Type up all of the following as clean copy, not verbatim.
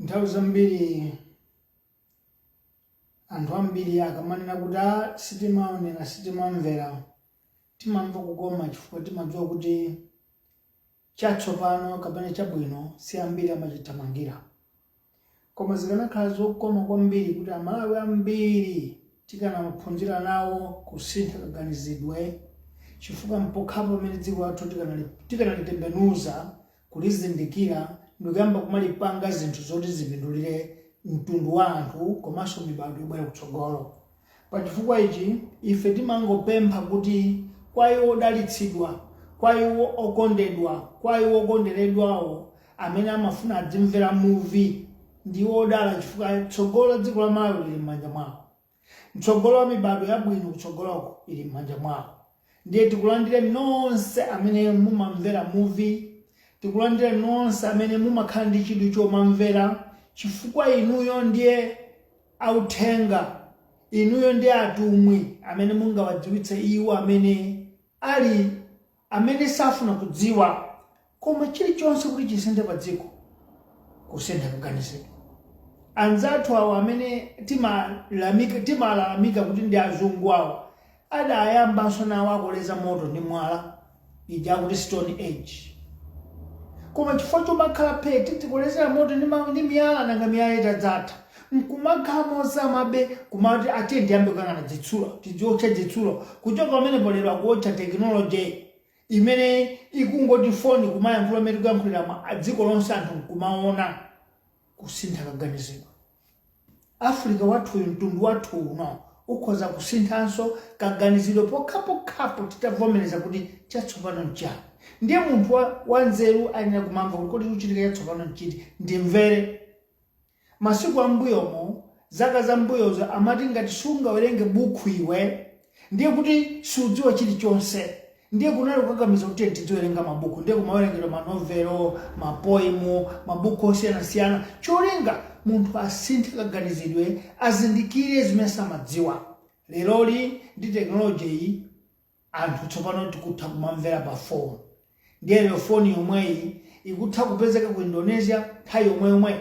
nthawi zambiri anthu ambiri akamanena kuti sitimaonera sitimamvera timamva kukoma chifukwa timadziwa kuti chatsopano kapena chabwino si ambiri amachithamangira. Koma zikanakhala zokoma kwambiri kuti Amalawi ambiri tikanaphunzira nawo kusintha kaganizidwe, chifukwa mpokhapo pamene dziko lathu tikanalitembenuza kulizindikira ndikuyamba kumalipanga zinthu zoti zipindulire mtundu wa anthu komanso mibado ibwera kutsogolo. Pa chifukwa ichi ife timangopempha kuti kwa iwo odalitsidwa, kwa iwo okondedwa, kwa iwo okonderedwawo amene amafuna adzimvera muvi ndiwo odala chifukwa tsogolo dziko la Malawi lili m'manja mwawo. Mtsogolo wa mibado yabwino kutsogoloko ili m'manja mwawo. Ndiye tikulandire nonse amene mumamvera muvi, tikulandire nonse amene mumakhala ndi chidwi chomamvera, chifukwa inuyo ndiye authenga, inuyo ndiye atumwi amene mungawadziwitse iwo amene safuna kudziwa. Koma chilichonse kuti chisinthe pa dziko kusintha kaganizidwe. Anzathu awo amene timalalamika kuti ndi azungu awo adayambanso nawo akoleza moto ndi mwala ija kuti Stone Age. Koma chifukwa chomakhala pheti tikolezera moto ndi miyala nanga miyala itadzatha nkumakhala mosamabe kumati ati ndiyambe kukangana dzitsulo tidziotcha dzitsulo kuchoka pamene polero akuotcha tekinoloji imene ikungoti foni kumayankhula amene tikuyankhulira dziko lonse anthu nkumaona kusintha kaganizidwe. Africa wathuyu mtundu wathu uno ukhoza kusinthanso kaganizidwe pokhapokhapo titavomereza kuti chatsopano nchani. Ndiye munthu wanzeru ayenera kumamva kuti kodi kuchitika chatsopano nchiti ndimvere. Masiku ambuyomo, zaka za mbuyozo amati ngati sungawerenge buku iwe ndiye kuti sudziwa chilichonse. Ndiye kunali kukakamiza kuti tidziwerenga mabuku, ndiye kumawerengera manovelo, mapoemu, mabuku osiyanasiyana. Cholinga munthu asinthe kaganizidwe, azindikire zimene samadziwa. Leroli ndi teknoloji iyi anthu tsopano tikutha kumamvera pa phone. Ndiye lero phone yomweyi ikutha kupezeka ku Indonesia nthawi yomwe,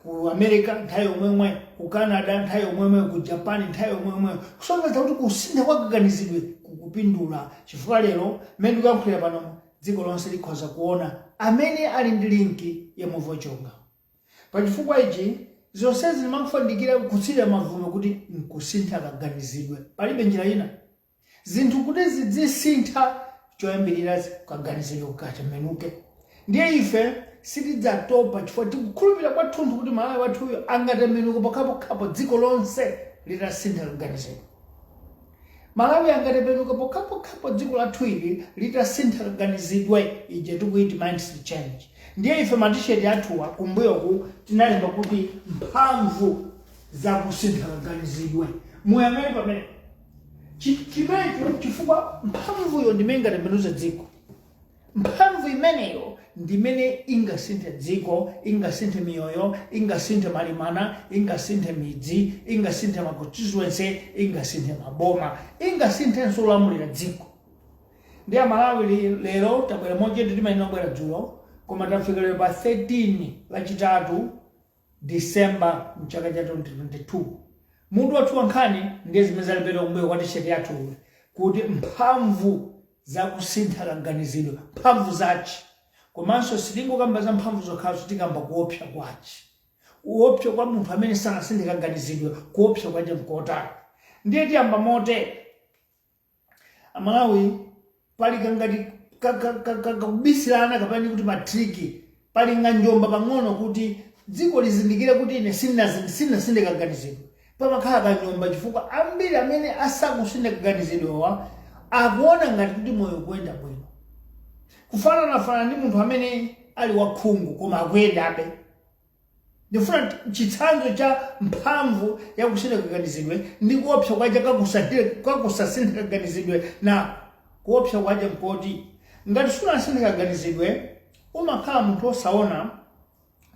ku America nthawi yomwe, ku Canada nthawi yomwe, ku Japan nthawi yomwe. Kusonyeza kuti kusintha kwa kaganizidwe kukupindula. Chifukwa lero mmene ndikuyankhulira pano dziko lonse likhoza kuona amene ali ndi linki ya Muvi Wachilungamo. Pa chifukwa ichi zonsezi zimakufandikira kutsirira mavuno kuti nkusintha kaganizidwe. Palibe njira ina. Zinthu kuti zizisintha choyambirira kaganizidwe kukatembenuke. Ndiye ife sitidzatopa chifukwa tikukhulupirira kwathunthu kuti Malawi wathuyo angatembenuke pokhapokhapo dziko lonse litasintha kaganizidwe. Malawi angatembenuke pokhapokhapo dziko lathu ili litasintha kaganizidwe ije tikuiti mindset change. Ndiye ife matisheti athuwa kumbuyoku tinalemba kuti mphamvu za kusintha kaganizidwe. Muyang'ane pamene chimenecho chifukwa mphamvuyo ndimene ingatembenuze dziko. Mphamvu imeneyo ndimene ingasinthe dziko, ingasinthe miyoyo, ingasinthe malimana, ingasinthe midzi, ingasinthe maconstituency, ingasinthe maboma, ingasinthenso olamulira dziko. Ndiye Malawi lero tabwera mochete timayenera kubwera dzulo, koma tafika lero pa 13 lachitatu December mchaka cha 2022. Mutu wathu wankhani ndiye zimene zalembedwa kumbuyo kwa tisheti yathu kuti mphamvu za kusintha kaganizidwe, mphamvu zachi. Komanso sitingokamba za mphamvu zokhazo tikamba kuopsa kwachi. Uopsa kwa munthu amene sanasinthe kaganizidwe, kuopsa kwaje mkotani. Ndiye tiyamba mote Amalawi pali kangati kakubisirana kapani kuti matriki pali nganjomba pang'ono kuti dziko lizindikire kuti ine sinasinthe kaganizidwe. Pamakhala kanyomba chifukwa ambiri amene asakusinthe kaganizidwewa akuona ngati kuti moyo kuyenda bwino. Kufanana ndi munthu amene ali wakhungu koma akuyendabe. Ndifuna chitsanzo cha mphamvu ya kusintha kaganizidwe ndi kuopsa kwaje kakusasintha kaganizidwe na kuopsa kwaje mkoti. Ngati sunasinthe kaganizidwe umakhala munthu osaona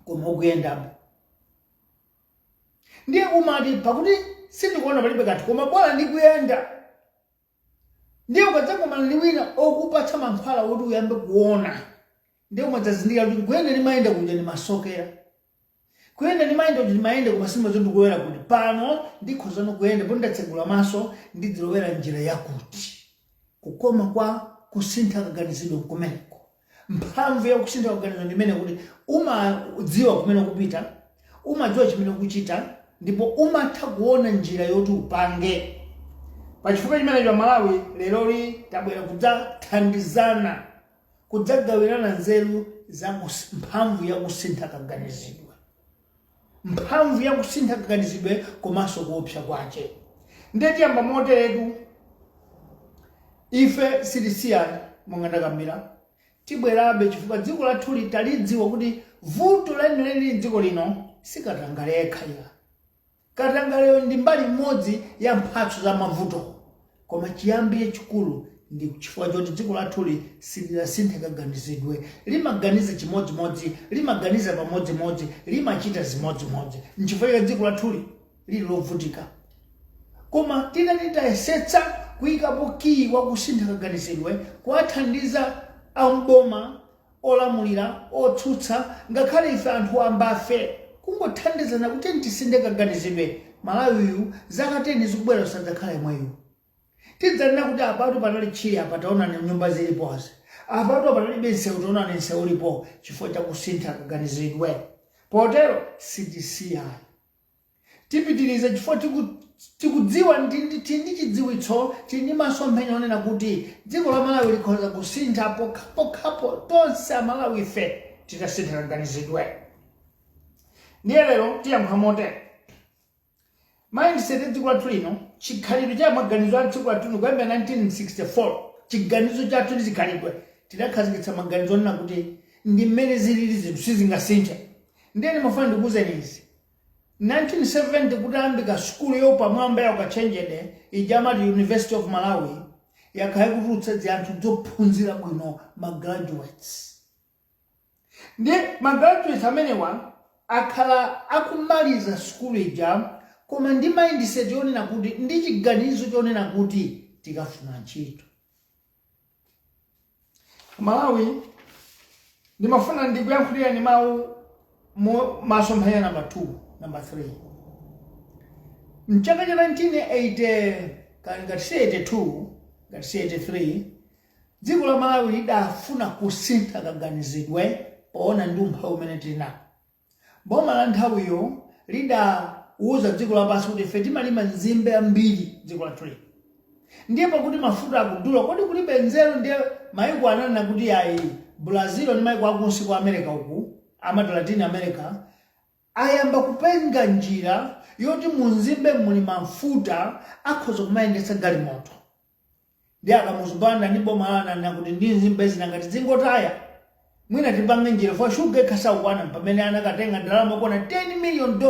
koma ukuyendabe. Ndiye umati pakuti sindikuona palibe kanthu koma bora ndikuyenda. Ndiye ukadzakomana ndi wina okupatsa mankhwala kuti uyambe kuona. Ndiye umadzazindikira kuti kuyenda limayenda kunja ni masokera. kuyenda ndi mayenda kuti mayende koma simba zondikuwera kuti pano ndikhoza kuyenda po ndatsegula maso ndidzilowera njira yakuti kukoma kwa kusintha kaganizidwe kumeneko. Mphamvu ya kusintha kaganizidwe ndimene kuti umadziwa kumene kupita, umadziwa chimene kuchita, ndipo umatha kuona njira yoti upange. Pachifukwa chimene cha Malawi leroli tabwera kudzathandizana, kudzagawirana nzeru za mphamvu ya kusintha kaganizidwe. Mphamvu ya kusintha kaganizidwe komanso kuopsa kwache. Ndeti yamba moteretu ife sitisiyani monga ndakamira tibwerabe chifukwa dziko lathu talidziwa kuti vuto lenileni dziko lino sikatangale yekha. Katangaleyo ndi mbali mmodzi ya mphatso za mavuto, koma chiyambi chikulu ndi chifukwa choti dziko lathu silinasinthe kaganizidwe. Limaganiza chimodzimodzi, limaganiza pamodzimodzi, limachita zimodzimodzi. Nchifukwa dziko lathu lili lovutika. Koma titayesetsa kuyikapo kiyi wa kusintha kaganizidwe, kuwathandiza amboma, olamulira, otsutsa, ngakhale ife anthu ambafe kungothandizana kuti tisinthe kaganizidwe, Malawiyu zaka 10 zikubwera usadzakhala yemweyo. Tidzanena kuti apatu panali chili apa taona nyumba zilipo azi, apatu panalibe nsewu taona nsewu ulipo chifukwa cha kusintha kaganizidwe. Potero sitisiyani tipitirize chifukwa tikudziwa ndi chidziwitso ndi masomphenya onena kuti dziko la Malawi likhoza kusintha pokhapokhapo. Tonse Amalawi ife titasintha kaganizidwe. Ndiye lero tiyankha motere. Mindset ya dziko lathu lino, chikhalidwe cha maganizo a dziko lathu kuyambira 1964, chiganizo chathu ndi chikhalidwe tidakhazikitsa maganizo onena kuti ndi mmene zilili zinthu sizingasinthe. Ndiye ndimafuna ndikuwuzeni izi. 1970 kutayambika skulu yopamwamba ya ukachenjede ijamati University of Malawi yakhala kutulutsa anthu zophunzira bwino, graduates. Ndiye graduates amenewa akhala akumaliza skulu ija koma ndi mindset yonena kuti ndi chiganizo chonena kuti tikafuna ntchito. Malawi ndimafuna ndikuyankhulira ni mawu masomphenya number 2, number 3. Mchaka cha 1982 dziko la Malawi lidafuna kusintha kaganizidwe poona ndi umphawi umene tilinawo. Boma la nthawiyo lidauza dziko lapansi kuti ife timalima nzimbe ambiri dziko lathu lino. Ndiye pakuti mafuta akudula kodi kulibe nzeru, ndiye mayiko ananena kuti ayi Brazil ndi mayiko akunsi kwa America uku, amati Latin America, ayamba kupenga njira yoti munzimbe muli mafuta akhoza kumayendetsa galimoto. Ndiye akamuzubanda ndi boma ananena kuti ndi nzimbe zinangati zingotaya mwina tipange njira for sugar kasauwana pamene anakatenga ndalama kona $10 million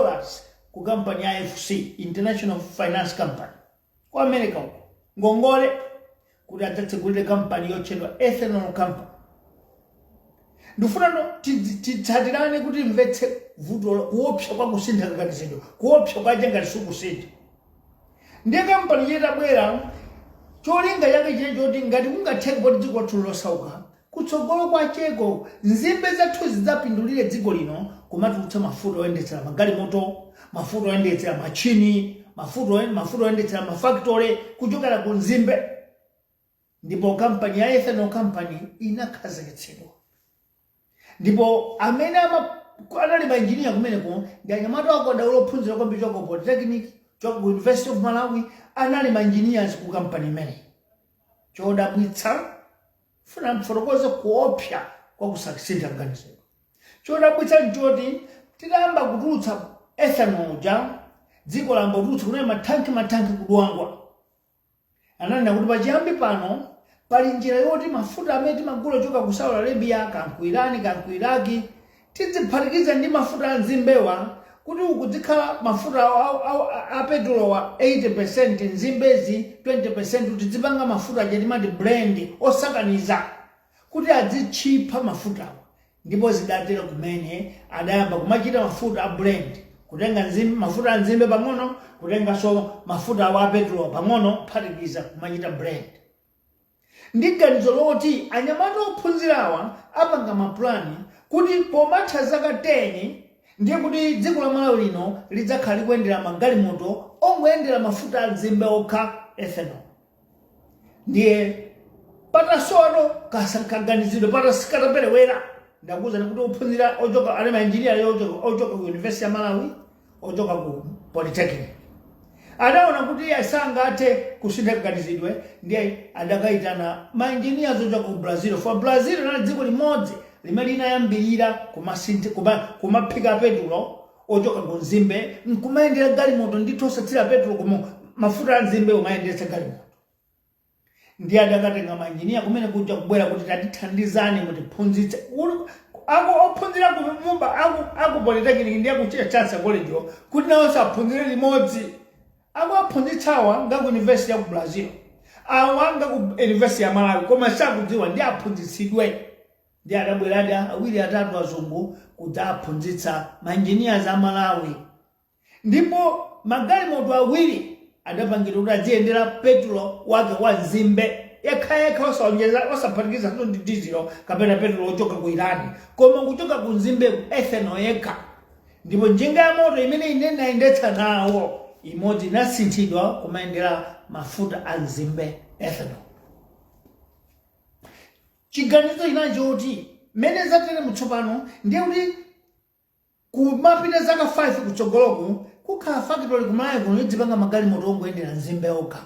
ku company ya FC, International Finance Company, kwa America uko ngongole kuti adzatsekulire company yotchedwa Ethanol Company. Ndifuna titsatirane kuti mvetse vuto kuopsa kwa kusintha kaganizidwe, kuopsa kwa jenga lisukusintha. Ndiye company yetabwera cholinga chake choti ngati kungatheke kuti dziko lathu losauka kutsogolo kwa cheko nzimbe zathu zidzapindulire dziko lino kumatulutsa mafuta oyendetsera magalimoto, mafuta oyendetsera machini, mafuta oyendetsera mafactory kuchokera ku nzimbe. Ndipo company ya Ethanol Company inakhazikitsidwa. Ndipo amene anali maengineer kumeneko ndi anyamata akonda ophunzira kwambiri kwa Polytechnic, kwa University of Malawi, anali maengineers ku company imene. Chodabwitsa funa mfotokoze kuopsa kwa kusintha kaganizidwe. Chodabwitsa njoti tidayamba kutulutsa ethanol ja dziko lamba kutulutsa kuna matanki kudwangwa. Ananena kuti pachiyambi pano pali njira yoti mafuta amene timagula choka ku Saudi Arabia, kanku Irani, kanku Iraki, tidziphatikiza ndi mafuta a nzimbewa kuti ukudzikhala mafuta a petrol wa 80%, nzimbezi 20%, kuti dzipanga mafuta achitimati blend osakaniza kuti adzichipha mafutawa. Ndipo zidatera kumene adayamba kumachita mafuta a blend, kutenga mafuta a nzimbe pang'ono, kutenga so mafuta wa petrol pang'ono, phatikiza kumachita blend. Ndi ganizo loti anyamata ophunzirawa apanga maplani kuti pomatha zaka 10 ndiye kuti dziko la Malawi lino lidzakhala likuyendera magalimoto ongoyendera mafuta anzimbe okha ethanol. Ndiye patasono kaganizidwe patasikataperewera ndakuwuzani kuti ophunzira ochoka ali mainjiniya ochoka ku University ya Malawi ochoka ku Polytechnic adaona kuti asangathe kusintha kaganizidwe ndiye adakayitana mainjiniya ochoka ku Brazil. For Brazil na dziko limodzi limene linayambirira kumaphika petulo ochoka ku nzimbe nkumayendera galimoto ndithu osatsira petulo koma mafuta a nzimbe umayendetsa galimoto. Ndiye adakatenga mainjiniya kumene kuja kubwera kuti tatithandizani mutiphunzitse ophunzira kumumba aku Polytechnic ndiye kuchita chance college kuti nawo saphunzire limodzi aphunzitsawa nga ku University ya ku Brazil awanga ku University ya Malawi koma sakudziwa ndi aphunzitsidwe. Ndiye adabwera awiri atatu azungu kuti aphunzitsa mainjiniya za Malawi ndipo magalimoto awiri adapangidwa kuti aziyendera petulo wake wa nzimbe yekha osaphatikiza ndi dizilo kapena petulo ochoka ku Irani koma kuchoka ku nzimbe ethanol yekha. Ndipo njinga ya moto imene ine ndayendetsa nawo imodzi inasinthidwa kumayendera mafuta a nzimbe ethanol. Chiganizo inacho kuti mene zatere mutsopano ndiye kuti kumapita zaka 5 kutsogoloku kukhala factory kumalawi kuno idzipanga magalimoto ongoyendera nzimbe okha.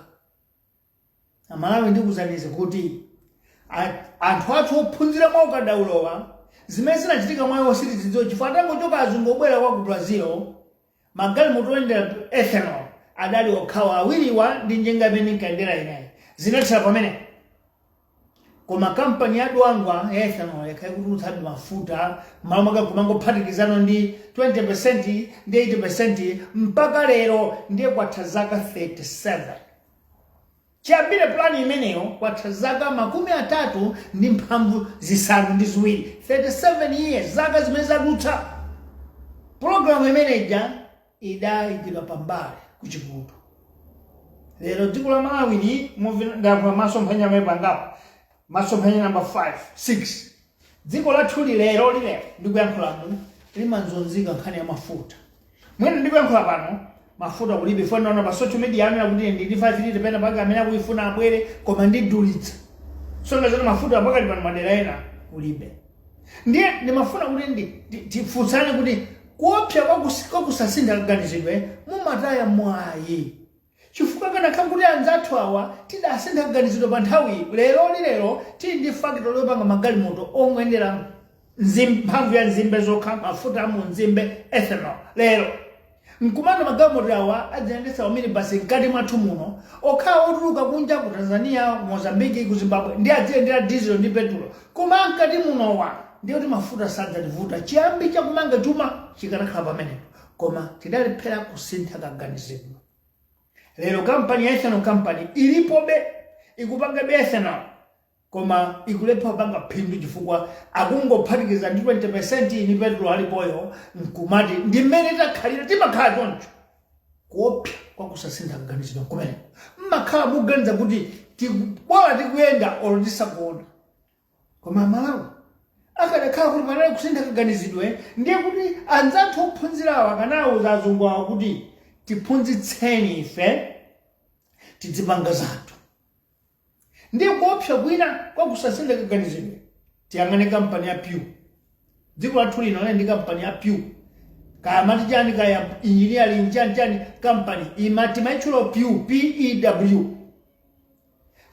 Amalawi ndikuzanize kuti anthu athu ophunzira mwa ukadaulowa zimene zinachitika mwawo sitizidziwa chifukwa atangochoka azungu obwera kwa ku Brazil magalimoto oyendera ethanol adali okhawa awiriwa ndi njinga imene inkayendera inayi zinathira pamene. Koma kampani ya Dwangwa ya ethanol yakutulutsa mafuta malomaka kumangophatikizana ndi 20% ndi 80% mpaka lero ndiye kwatha zaka 37. Chiyambire plani imeneyo kwatha zaka 30 ndi mphamvu zisanu ndi ziwiri 37 years zaka zimene zadutsa. Programu imeneja idayikidwa pambali kuchikutu. Lero dziko la Malawi ni ndakwa masomphenya mepangapo masomphenya number 5 6 dziko lathu lero ndikuyankhulamu limanzonzika nkhani ya mafuta. Mwene ndikuyankhula pano mafuta kulibe fona na social media amene kuti ndi 5 liter pena panga amene akuyifuna abwere koma ndidulitsa. So ngazana mafuta mpaka ndi pano madera ena kulibe. Ndiye ndimafuna kuti tifunsane kuti kuopsa kwa kusasintha kaganizidwe mumataya mwayi. Chifukwa kana kuti anzathu awa tidasintha kaganizidwe pa nthawi lero tili ndi factory yopanga magalimoto ongoyendera mphamvu ya nzimbe zokha mafuta a mu nzimbe ethanol. Lero nkumana magalimoto awa adzayendetsa umene basi mkati mwathu muno okhawa otuluka kunja ku Tanzania, Mozambique, ku Zimbabwe ndi adziyendera diesel ndi petrol koma mkati munowa ndiye kuti mafuta sadzativuta. Chiyambi chakumanga chuma chikanakhala pamenepo koma tidalephera kusintha kaganizidwe. Lero kampani ya ethanol company ilipobe ikupanga ethanol koma ikulepha kupanga phindu chifukwa akungophatikiza ndi 20% ni petrol alipoyo nkumati ndi mmene takhalira timakhala choncho. Kuopsa kwa kusasintha kaganizidwe kumene mmakhala muganiza kuti bora tikuyenda olo tisakuona koma Malawi akadakhala kuti panali kusintha kaganizidwe ndiye kuti anzathu ophunzirawa kanawuza azungu awo kuti tiphunzitseni ife tidzipanga zathu. Ndiye kuopsa kwina kwa kusasintha kaganizidwe tiyang'ane kampani ya Pew. Dziko lathu lino ndi kampani ya Pew kamati chani kaya engineering chani kampani imati maichulo Pew PEW.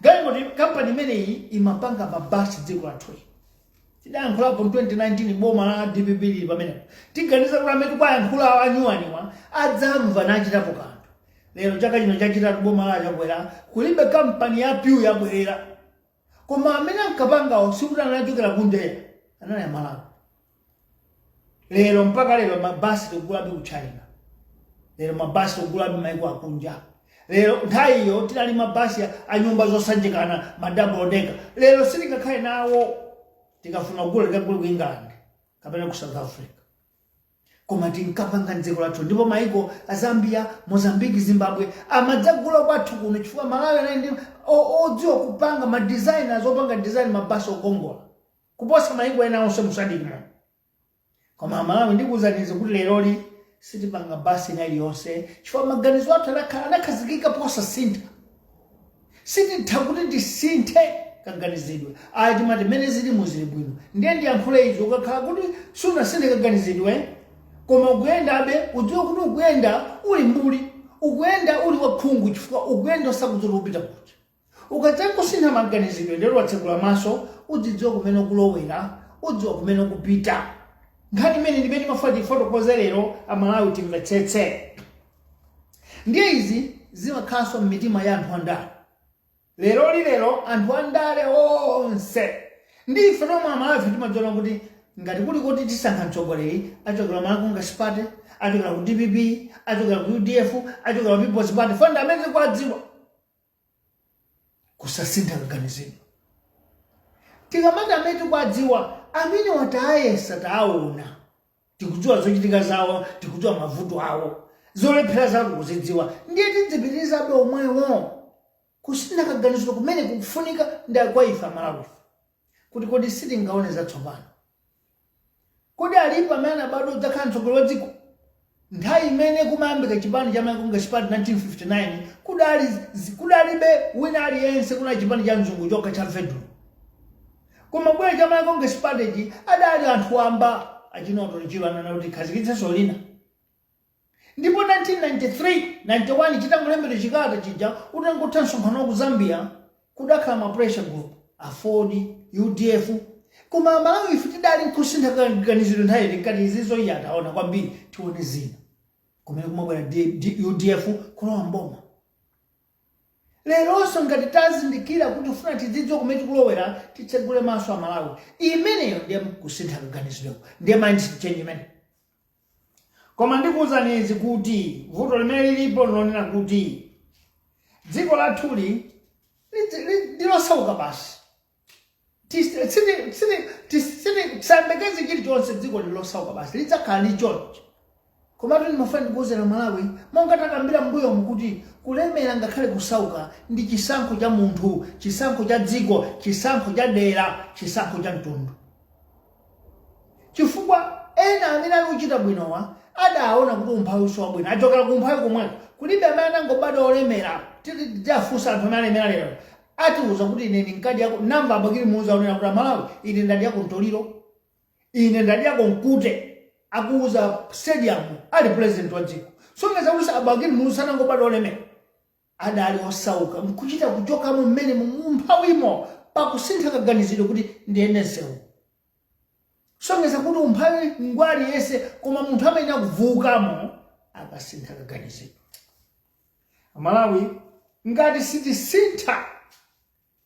Galimoto kampani imeneyi imapanga mabasi dziko lathu. Tidayankhulapo 2019 boma la DPP lili pamene tiganiza kuti amene kwayankhula anyuwaniwa adzamva nachitapo kanthu. Lero chaka chino chachitatu boma la chabwera kulibe kampani ya Pew yabwerera koma amene ankapanga sikuti anachokera kunja anali Malawi. Lero mpaka lero mabasi tikugulabe ku China. Lero mabasi tikugulabe maiko akunja. Lero nthawi iyo tinali mabasi a nyumba zosanjikana double decker. Lero sitingakhale nawo tikafuna kugula tikagule ku England kapena ku South Africa. Koma tinkapanga dziko lathu ndipo maiko a Zambia, Mozambique, Zimbabwe amadzagula kwathu kuno chifukwa Malawi anali ndi odziwa kupanga ma designers opanga design mabasi okongola kuposa maiko ena onse musadikira. Koma amalawi ndikuwuzaniza kuti leroli sitipanga basi ina iliyonse chifukwa maganizo athu anakhazikika posasintha. Sititha kuti tisinthe kaganizidwe. Ayi timati mene zili muzili bwino. Ndiye ndiyankhule izo ukakhala kuti sunasinthe kaganizidwe koma ukuyendabe udziwe kuti ukuyenda uli mbuli. Ukuyenda uli wakhungu chifukwa ukuyenda osakudziwa kupita kuti. Ukataka kusintha maganizidwe ndero watsegula maso udzidziwa kumene ukulowera, udziwa kumene ukupita. Ngati mene ndimene mafati fotokoza lero amalawi timvetsetse. Ndiye izi zimakhaso m'mitima ya anthu andale. Lero anthu andale onse. Ndife nomwe amalawi timadziona kuti ngati kuli kuti tisankha mtsogoleri achokera malako ngasipate, achokera ku DPP, achokera ku UDF, achokera ku People's Party, fundamental kwadziwa kusasintha kaganizidwe. Tikamati amene kwadziwa amene watayesa taona. Tikudziwa zochitika zawo, tikudziwa mavuto awo, zolephera zawo kuzidziwa. Ndiye tidzipitirizabe omwewo. Kusintha kaganizidwe kumene kufunika ndakwa ife amalawi. Kuti kodi sitingaone zatsopano. Kodi alipo amene abadwa udzakhala mtsogoleri wa dziko. Nthawi imene kumayambika chipani cha malako ngasipate 1959 kudalibe wina aliyense kuna chipani cha mzungu chokha cha federal. Koma bwera cha malako ngasipate adali anthu amba achinoto lichiwana na kuti khazikitsenso lina. Ndipo 1993, 91 chitangolembera chikata chija utangotha msonkhano ku Zambia kudakhala ma pressure group, Afodi, UDF. Koma amalawi ife tidali nkusintha kaganizidwe nthawi likati izizo iya ataona kwambiri tione zina. Kumene kumabwera UDF kulowa mboma. Leronso ngati tazindikira kuti ufuna tidzidziwa kumene tikulowera titsegule maso amalawi. Imeneyo ndiye kusintha kaganizidwe. Ndiye mindset change imene. Koma ndikuwuzani izi kuti vuto limene lilipo lonena kuti dziko lathuli lilosauka basi. Tisambekeze chilichonse dziko lilosauka basi lidzakhala lichoncho. Koma tuni mafani ndikuwuzana Malawi monga takambira mbuyo mukuti kulemera ngakhale kusauka ndi chisankho cha munthu, chisankho cha dziko, chisankho cha dera, chisankho cha mtundu. Chifukwa ena amene akuchita bwinowa adaona kuti umphawi wabwino achokera ku umphawi komwe kulibe amene angobadwa olemera tifunsa anthu amene alemera lero atiuza kuti ine ndinkadi yako namba abakiri muuza onena kuti Malawi ine ndadi yako Ntoliro, ine ndadi yako Mkute, akuuza stadium ali president wa dziko. Songeza kuti abakiri muuza nangobadwa olemera adali osauka nkuchita kuchoka mu mmene mumpawimo pakusintha kaganizidwe kuti ndiyenesewu. Songeza kuti umphawi ngwali yese koma munthu amene akuvukamo akasintha kaganizidwe. Amalawi ngati sitisintha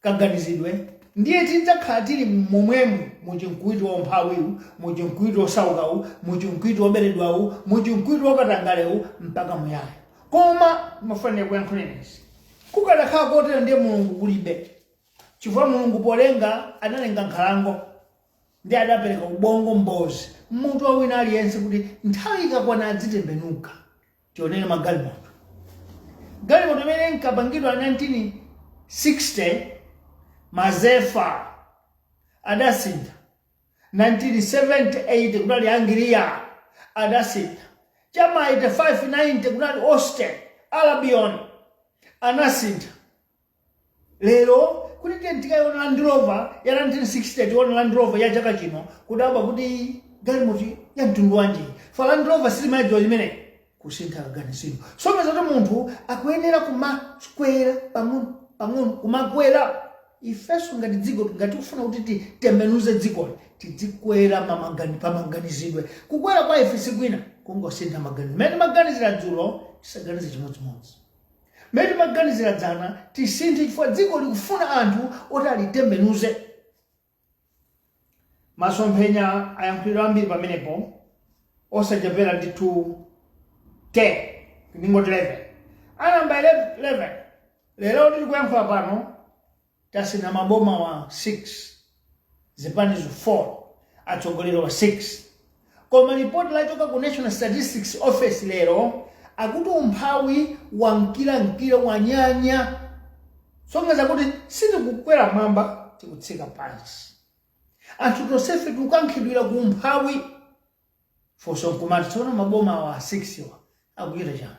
kaganizidwe ndiye tidzakhala tili momwemo muchinkwito wa umphawiwu, muchinkwito osaukawu, muchinkwito oberedwawu, muchinkwito wakatangalewu mpaka muyaya. Koma mafanira kuyankhulenizi kukadakhala kotero ndiye mulungu kulibe. Chifukwa mulungu polenga analenga nkhalango ndi adapereka ubongo mbozi munthu wawina aliyense kuti nthawi ikakwana adzitembenuka. Tionene magalimoto. Galimoto imene inkapangidwa 1960 Mazefa adasintha. 1978 kunali Anglia adasintha. Chama 8590 kunali Austin Albion anasintha. Lero kuti tikayiona Land Rover ya 1960 tiona Land Rover ya chaka chino kudaba kuti galimoto ya mtundu wanji. Fa Land Rover silimayidziwa imene kusintha kaganizidwe. Songeza kuti munthu akuyenera kumakwera pang'ono kumakwera. Ifeso ngati dziko ngati ufuna kuti titembenuze dziko tidzikwera pamaganizidwe. Kukwera kwa ife sikwina kungosintha maganizidwe. Mene maganizira dzulo tisaganize chimodzimodzi. Mene maganizira dzana tisinthe chifukwa dziko likufuna anthu oti alitembenuze. Masomphenya ayankhulidwa ambiri pamenepo osachepera ndi 10 ndingoti 11. Anamba 11 lero tili kuyankhula pano tasina maboma wa 6 zipanizo 4 atsogoleri wa 6. Koma ripoti lachoka ku National Statistics Office lero akuti umphawi wankira wanyanya. Songeza kuti sitikukwera mwamba tikutsika pansi. Anthu tonsefe tikukankhidwira ku umphawi. foso nkumati tsono maboma wa 6 wa akuchita chani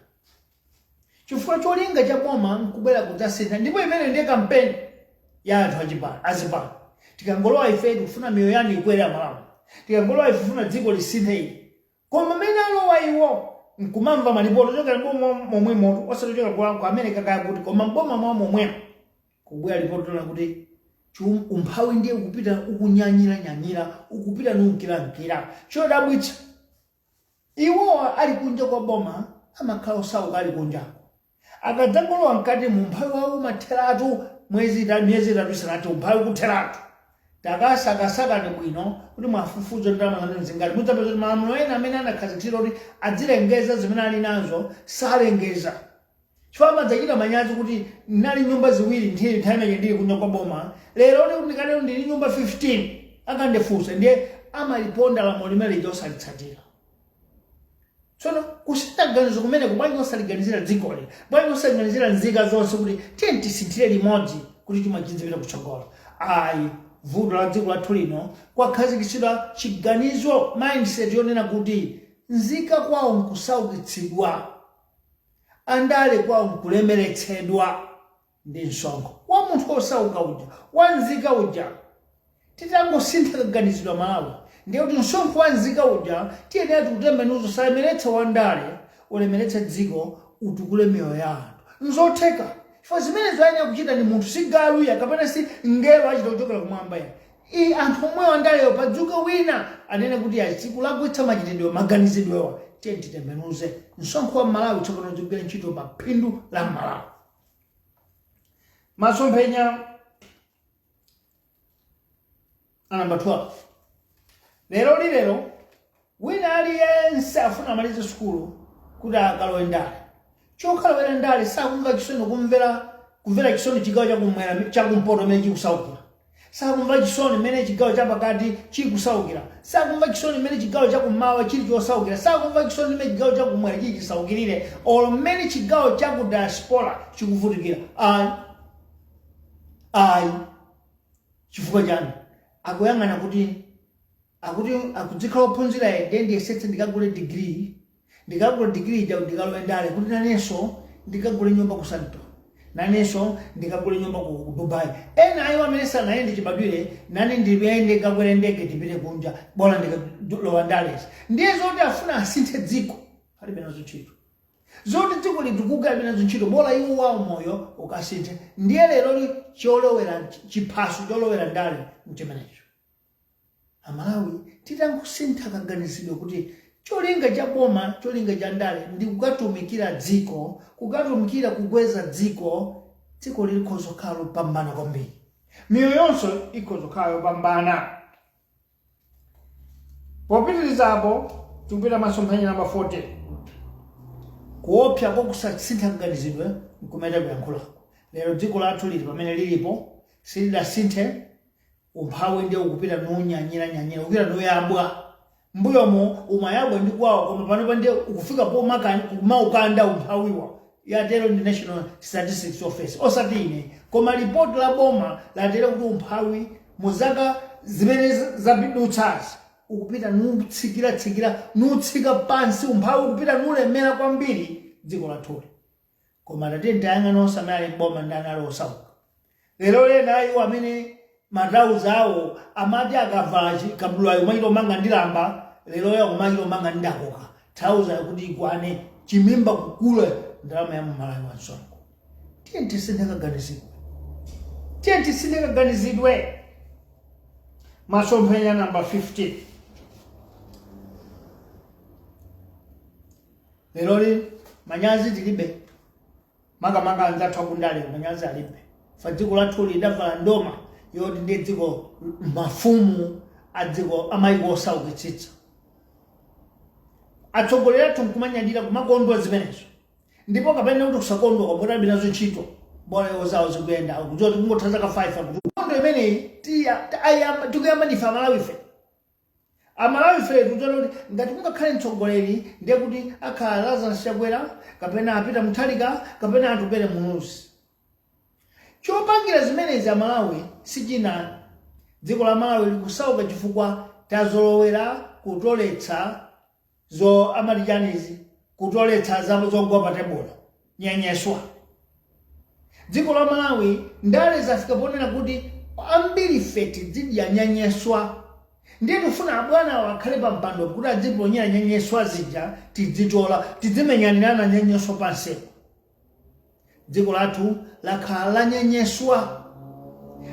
chifukwa cholinga cha boma nkubwera kudzasintha ndipo imene ndiye kampeni ya anthu azipano tikangolowa ife tikufuna miyoyo yanu ikwere Malawi tikangolowa ife tikufuna dziko lisinthe ili koma mmene alowa iwo nkumamva malipoto chokera momwe moto osatochoka ku America kaya kuti koma mboma mwa momwe kubwera lipoto la kuti umphawi ndiye ukupita ukunyanyira ukupita nunkira chodabwitsa iwo ali kunja kwa boma amakhala osauka ali kunjako akadzangolowa mkati mu umphawi wawo matheratu miyezi itatu isanati umphawi kutheratu takasakasakani bwino kuti mwafufuzo ndalama zanu zingati mudzapeza kuti malamulo ena amene anakhazikitsidwa kuti adzilengeza zimene ali nazo salengeza chifukwa amadzachita manyazi kuti nali nyumba ziwiri nthawi imene ndili kunja kwa boma lero ndikati ndili nyumba 15 akandifunsa ndiye amaliponda lamulo limene lija osalitsatira tsono kusintha ganizo kumene kubwanji osaliganizira dzikoli bwanji osaliganizira nzika zonse kuti tiye tisinthire limodzi kuti chuma chidzipita kutsogolo ayi vuto la dziko lathu lino kwakhazikitsidwa chiganizo mindset yonena kuti nzika kwawo nkusaukitsidwa andale kwawo nkulemeretsedwa ndi msonkho wa munthu osauka uja wa nzika uja titangosintha kaganizidwa Malawi ndiye kuti msonkho wa nzika uja tiyenera tikutembenuzo salemeretsa wandale ulemeretsa dziko utukule miyoyo ya anthu nzotheka chifukwa zimene zoyenera kuchita ni munthu si galuya kapena si ngelo achita kuchokera kumwamba ya anthu omwe wandaleyo padzuka wina anene kuti achikulakwitsa machitidwe maganizidwewa tiye titembenuze msonkho wa Malawi tsopano tigwire ntchito pa phindu la Malawi masomphenya anamba 12 lero wina aliyense afuna amalize sukulu kuti akalowe ndale chokhalowera ndale sakumva chisoni kumvera chisoni chigawo chakumwera chakumpoto imene chikusaukira sakumva chisoni imene chigawo chapakati chikusaukira sakumva chisoni imene chigawo chakummawa chili chosaukira sakumva chisoni imene chigawo chakumwera chili chisaukirire olo mmene chigawo chaku diaspora chikuvutikira ayi chifukwa chani akuyang'ana kuti akudzikhala ophunzira ende ndiyesetse ndikagule degree ija ndikalowe ndale kuti nanenso ndikagule nyumba ku Santo nanenso ndikagule nyumba ku Dubai ena ayo amene sanayende chibadwire nane ndiyende kakwere ndege ndipite kunja bola ndikalowa ndale ndiye zoti afuna asinthe dziko palibe nazo ntchito zoti dziko lidikuka palibe nazo ntchito bola iwo wawo moyo ukasinthe ndiye lero cholowera chiphaso cholowera ndale mchimenecho Amalawi titangosintha kaganizidwe kuti cholinga cha boma cholinga cha ndale ndi kukatumikira dziko kukatumikira kukweza dziko lilikhoza kukhala lopambana kwambiri miyoyo yonse ikhoza kukhala yopambana popitirizapo tikupita masomphenya namba 40 kuopsa kwakusasintha kaganizidwe nkumene kuyankhulako lero dziko lathu lili pamene lilipo silidasinthe umphawi ndiye ukupita nunyanyira ukupita nuyabwa mbuyomo umayabwa ndi kwawo koma panopa ndiye ukufika kumaukanda umphawiwa yatero ndi National Statistics Office osati ine koma ripoti la boma latero kuti umphawi muzaka zimene zapidutsazi ukupita nutsika pansi umphawi ukupita nulemera kwambiri dziko lathuli koma tatenti tayang'ana osamene ali boma ndani ali osauka lero lena iwo amene matauza awo amati akavala kabulayo machito manga ndilamba lero ya kumachito manga ndakoka thauza kuti ikwane chimimba kukule ndalama ya Malawi wansongo tiye tisinde kaganizidwe masomphenya namba 50 lero manyazi tilibe manga anzathu akundale manyazi alibe fa dziko lathu lidavala ndoma yoti ndi dziko mafumu adziko amayiko osaukitsitsa atsogoleri athu nkumanyadira kumakondwa zimenezo ndipo kapena kuti kusakondwa kwapota binazo ntchito bola yozawo zikuyenda kuti kungothaza ka 5 akuti kondo imeneyi tikuyamba ndife Amalawi fe kutolo ngati kungakhale mtsogoleri ndiye kuti akhala Lazarus Chakwera kapena apita Mutharika kapena atupere Munusi chopangira zimenezi Amalawi sichina dziko la Malawi likusauka chifukwa tazolowera kutoletsa zo amalijanizi kutoletsa zabo zogwa pa tebula nyenyeswa. Dziko la Malawi ndale zafika ponena kuti ambiri feti zidya nyenyeswa. Ndiye tufuna abwana wakhale pa mpando kuti adziponyera nyenyeswa zija tidzitola tidzimenyanirana nyenyeswa pansepo. Dziko lathu lakhala la nyenyeswa.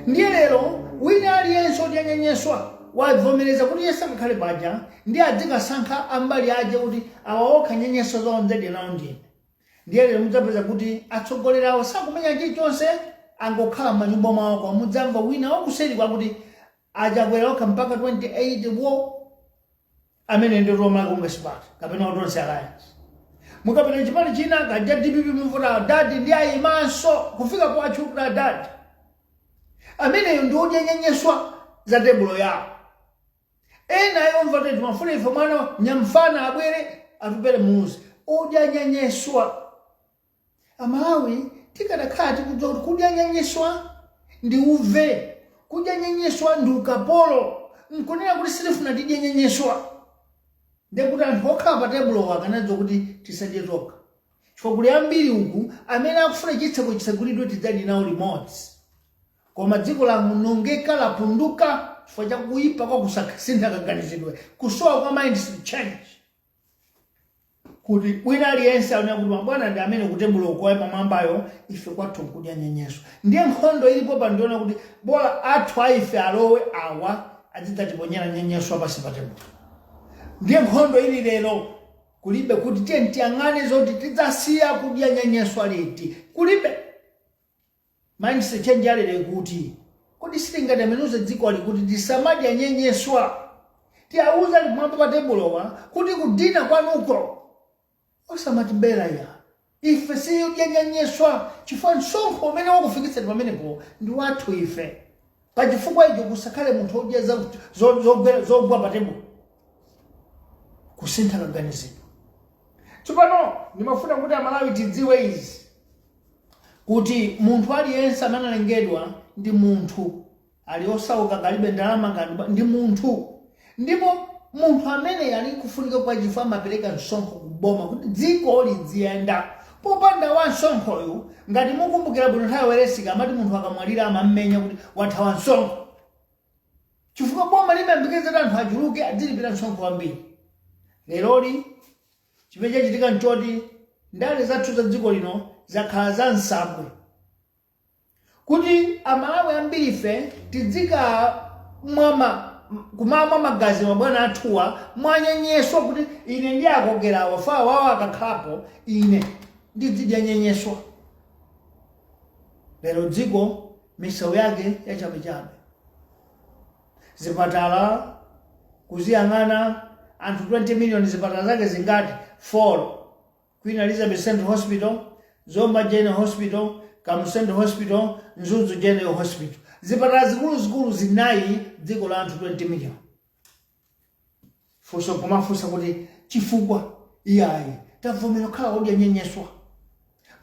Ndiye lero wina aliyense odya nyenyeswa wavomereza kuti yesa ngakhale paja ndiye adzikasankha ambali aje kuti awaokha nyenyeswa zonse nawo ndine. Ndiye lero mudzapeza kuti atsogoleri awo sakumenya chilichonse angokhala m'manyumba mwawo kwa mudzamva wina wakuseri kwakuti ajakwera okha mpaka 28 wo amene ndi Roma Congress Party kapena Utonse Alliance. Mukapena chipani china kaja DPP mumvura dadi ndi ayimanso kufika po achukula dadi amene ndi odya nyenyeswa za tebulo yawo. Ena yomva tete mafuna ife mwana nyamfana abwere atupere muzi odya nyenyeswa. Amalawi tikadakhala tikudziwa kuti kudya nyenyeswa ndi uve, kudya nyenyeswa ndi ukapolo, nkunena kuti sitifuna tidye nyenyeswa. Ndiye kuti anthu okhala pa tebulo akanadziwa kuti tisadye tokha. Chifukwa kuli ambiri uku amene akufuna chitseko chisagulidwe tidzadye nawo limodzi. Koma dziko la munongeka lapunduka chifukwa cha kuyipa kwa kusasintha kaganizidwe, kusowa kwa mindset change. Kuti wina aliyense aone kuti mabwana ndi amene kutebulo kwa pamwambayo ife kwathu kudya nyenyeswa. Ndiye nkhondo ilipo pa ndiona kuti bora athu aife alowe awa azidzatiponyera nyenyeswa pasi pa tebulo. Ndiye nkhondo ili lero kulibe kuti tiyang'ane zoti tidzasiya kudya nyenyeswa liti. Kulibe mindset change alele kuti kodi sitingadamenuze dziko ali kuti tisamadya nyenyeswa. Tiyauza limwamba pa tebulowa kuti kudina kwanuko osamatibera ya ife siyo nyenyeswa chifukwa msonkho umene wakufikitsa pamenepo ndi wathu ife. Pachifukwa icho kusakhale munthu odya zogwa pa tebulo kusintha kaganizidwe. Tsopano ndimafuna kuti Amalawi tidziwe izi kuti munthu aliyense amene alengedwa ndi munthu ali osauka kalibe ndalama ndi munthu. Ndipo munthu amene ali kufunika kwa chifukwa amapereka msonkho kuboma kuti dziko lidziyenda. Popanda wa msonkhoyu ngati mukumbukira bwino nthawi yoweresika amati munthu akamwalira amammenya kuti wathawa msonkho. Chifukwa boma limayembekeza anthu achuluke adzilipira msonkho wambiri. Leroli chimene chachitika nchoti ndale zathu za dziko lino zakhala za nsabwe. Kuti Amalawi ambiri ife tidzika kumamwa magazi mabwana athuwa mwanyenyeswa kuti ine ndi akogera wafa wawo akakhalapo ine ndidzidya nyenyeswa. Lero dziko misewu yake yachabechabe. Zipatala kuziyang'ana anthu 20 million zipatala zake zingati 4. Queen Elizabeth Central Hospital, Zomba General Hospital, Kamu Central Hospital, Nzuzu General Hospital. Zipatala zikulu zinayi dziko la anthu 20 million. Fuso kumafusa kuti chifukwa iyayi tavomera khala odya nyenyeswa.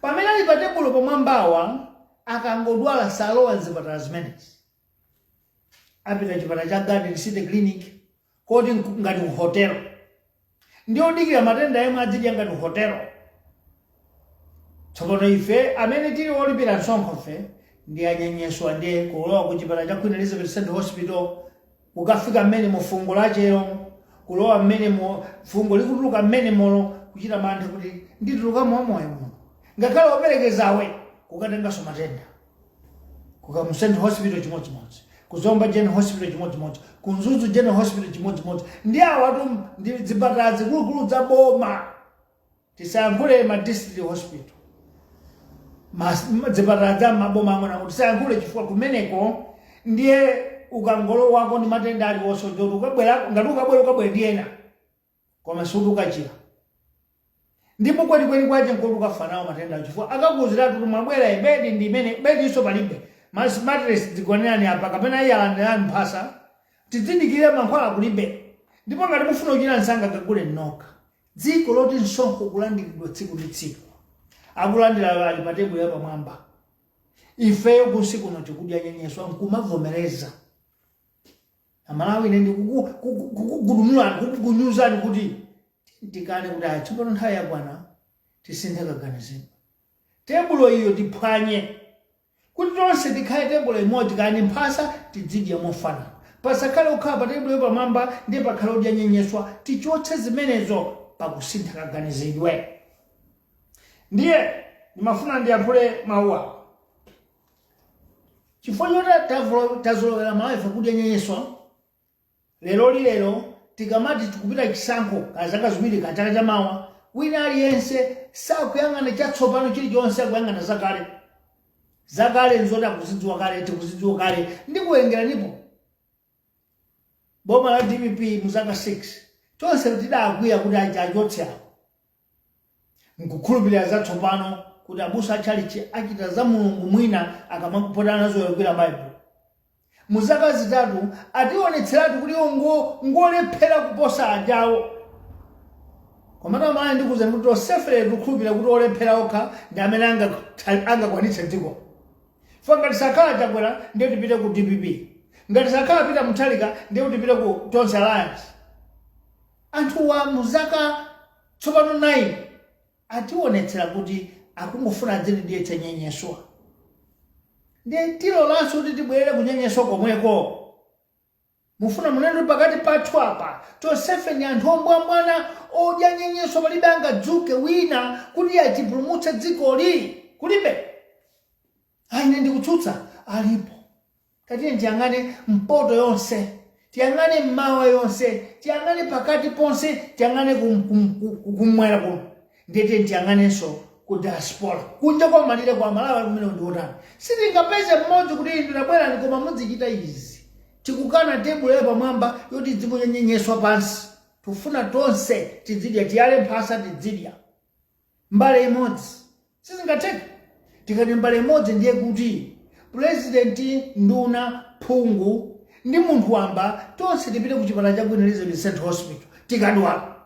Pamene ali pa tebulo pamwambawa akangodwala salowa zipatala zimenezi. Apita chipatala cha Garden City Clinic kodi ngati hotelo. Ndiyo odikira matenda yemwe adzidya ngati hotelo. Tsopano ife amene tili olipira msonkho fe ndi anyenyeswa ndiye kulowa kuchipatala cha Queen Elizabeth Central Hospital kukafika mmene mu fungo lachero kulowa mmene mu fungo likutuluka mmene molo kuchita mantha kuti ndituluka moyo muno. Ngakhale operekezawe kukatenganso matenda. Kukamu Central Hospital chimodzimodzi, Kuzomba General Hospital chimodzimodzi, Kunzuzu General Hospital chimodzimodzi. Ndi awatu ndi zipatala zikulu za boma. Tisayankhule ma district hospital. Zipatala za maboma ang'ono kuti tisayankhule chifukwa kumeneko ndiye ukangolo wako ndi matenda aliwonse njoti ukabwera ngati ukabwera ndiyena koma sudukachira. Ndipo kwenikweni kwache nkulu ukafanawo matenda chifukwa akakuziratu kuti mwabwera ibedi ndi imene bedi iso palibe. Matres zikonerani apa kapena iye alandirani mphasa tidzindikire mankhwala kulibe. Ndipo ngati mufuna kuchira nsanga kagule nokha. Dziko loti msonkho kulandiridwa tsiku ndi tsiku. Akulandira ali pa tebulo ya pamwamba. Ifeyo kusiku no tikudya nyenyeswa nkumavomereza. Amalawi ine ndi kukugudumula kukunyuzani kuti tikane kuti tsopano nthawi yakwana tisinthe kaganizidwe. Tebulo iyo tiphwanye kuti tonse tikhale tebulo imodzi kani mphasa tizidya mofanana. Pasakhale kukhala pa tebulo pamwamba ndi pakhale odya nyenyeswa, tichotse zimenezo pakusintha kaganizidwe. Ndiye ndimafuna ndiyankhule mawu awa. Chifukwa choti tazolowera malawi kudya nyenyeswa, lero tikamati tikupita chisankho kazaka ziwiri kachaka chamawa, wina aliyense sakuyang'ana chatsopano chilichonse, akuyang'ana zakale. Zakale nzoti akuzidziwa kale, tikuzidziwa kale. Ndikuwerengeranipo boma la DPP muzaka 6 tonse tidakwiya kuti achotse awo. Nkukhulupirira zatsopano kuti abusa achalichi achita za mulungu mwina akamakupotana nazo yokwera Bible. Muzaka zitatu ationetseratu kuti ngolephera kuposa ajawo. Komata maya ndikuza kuti osefere kukhulupirira kuti olephera okha ndi amene angakwanitse dziko. Fo ngati sakhala chakwera ndiye tipite ku DPP. Ngati sakhala pita muthalika ndiye tipite ku Tonse Alliance. Anthu wa muzaka tsopano 9 ationetsera kuti akungofuna dzidiyetsa nyenyeswa. Ndiye tilolanso kuti tibwerere kunyenyeswa komweko. Mufuna munene pakati pathu apa tonsefe ndi anthu ombwambwana odya nyenyeswa, palibe angadzuke wina kuti atipulumutse dzikoli. Kulibe. Ine ndikutsutsa alipo. Tatiye tiyang'ane mpoto yonse, tiyang'ane mmawa yonse, tiyang'ane pakati ponse, tiyang'ane kumwera kuno. Ndiye tiyang'anenso ku diaspora. Kunja kwa malire kwa Malawi kumene ndiotani. Sitingapeze mmodzi kuti inu ndabwera koma muzichita izi. Tikukana tebulo pamwamba yoti dziko nyenyeswa pansi. Tufuna tonse tizidya, tiyale mphasa tizidya. Mbale imodzi. Sizingateka. Tikati mbale imodzi ndiye kuti President, nduna, phungu ndi munthu wamba tonse tipite ku chipatala cha Queen Elizabeth Central Hospital tikadwala.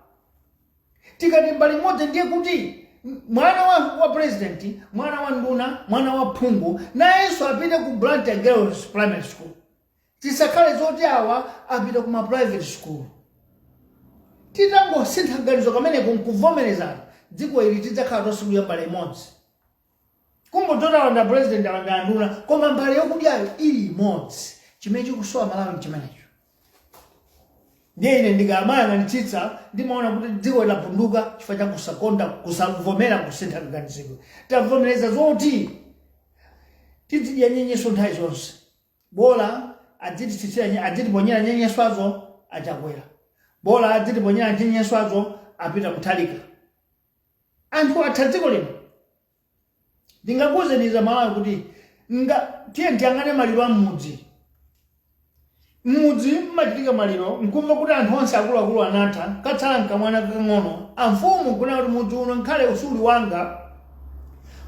Tikati mbali imodzi ndiye kuti mwana wa president, mwana wa nduna, mwana wa phungu nayenso apite ku Blantyre Girls Primary School. Tisakhale zoti awa apite ku ma private school. Titangosintha ganizo kamene kuvomerezana dziko ili tidzakhala tosuluya mbali imodzi. Kumbotola wanda president wanda nduna koma mbali yokudyayo ili imodzi. Chimene chikusowa Malawi chimenecho. Ndiye ine ndikamaya nchitsa ndimaona kuti dziko lapunduka chifukwa cha kusakonda kusavomera kusintha kaganizidwe. Tavomereza zoti tizidya nyenyeswa nthawi zonse. Bola adzitiponyera nyenyeswazo achakwera. Bola adzitiponyera nyenyeswazo apita muthalika. Anthu atha dziko lino. Ndingakuwuzeniza Malawi kuti tiye tiyang'ane maliro a m'mudzi. M'mudzi mmachitika maliro, nkumva kuti anthu onse akuluakulu anatha, katsala nkamwana kakang'ono, amfumu kuna kuti mudzi uno nkhale usuli wanga.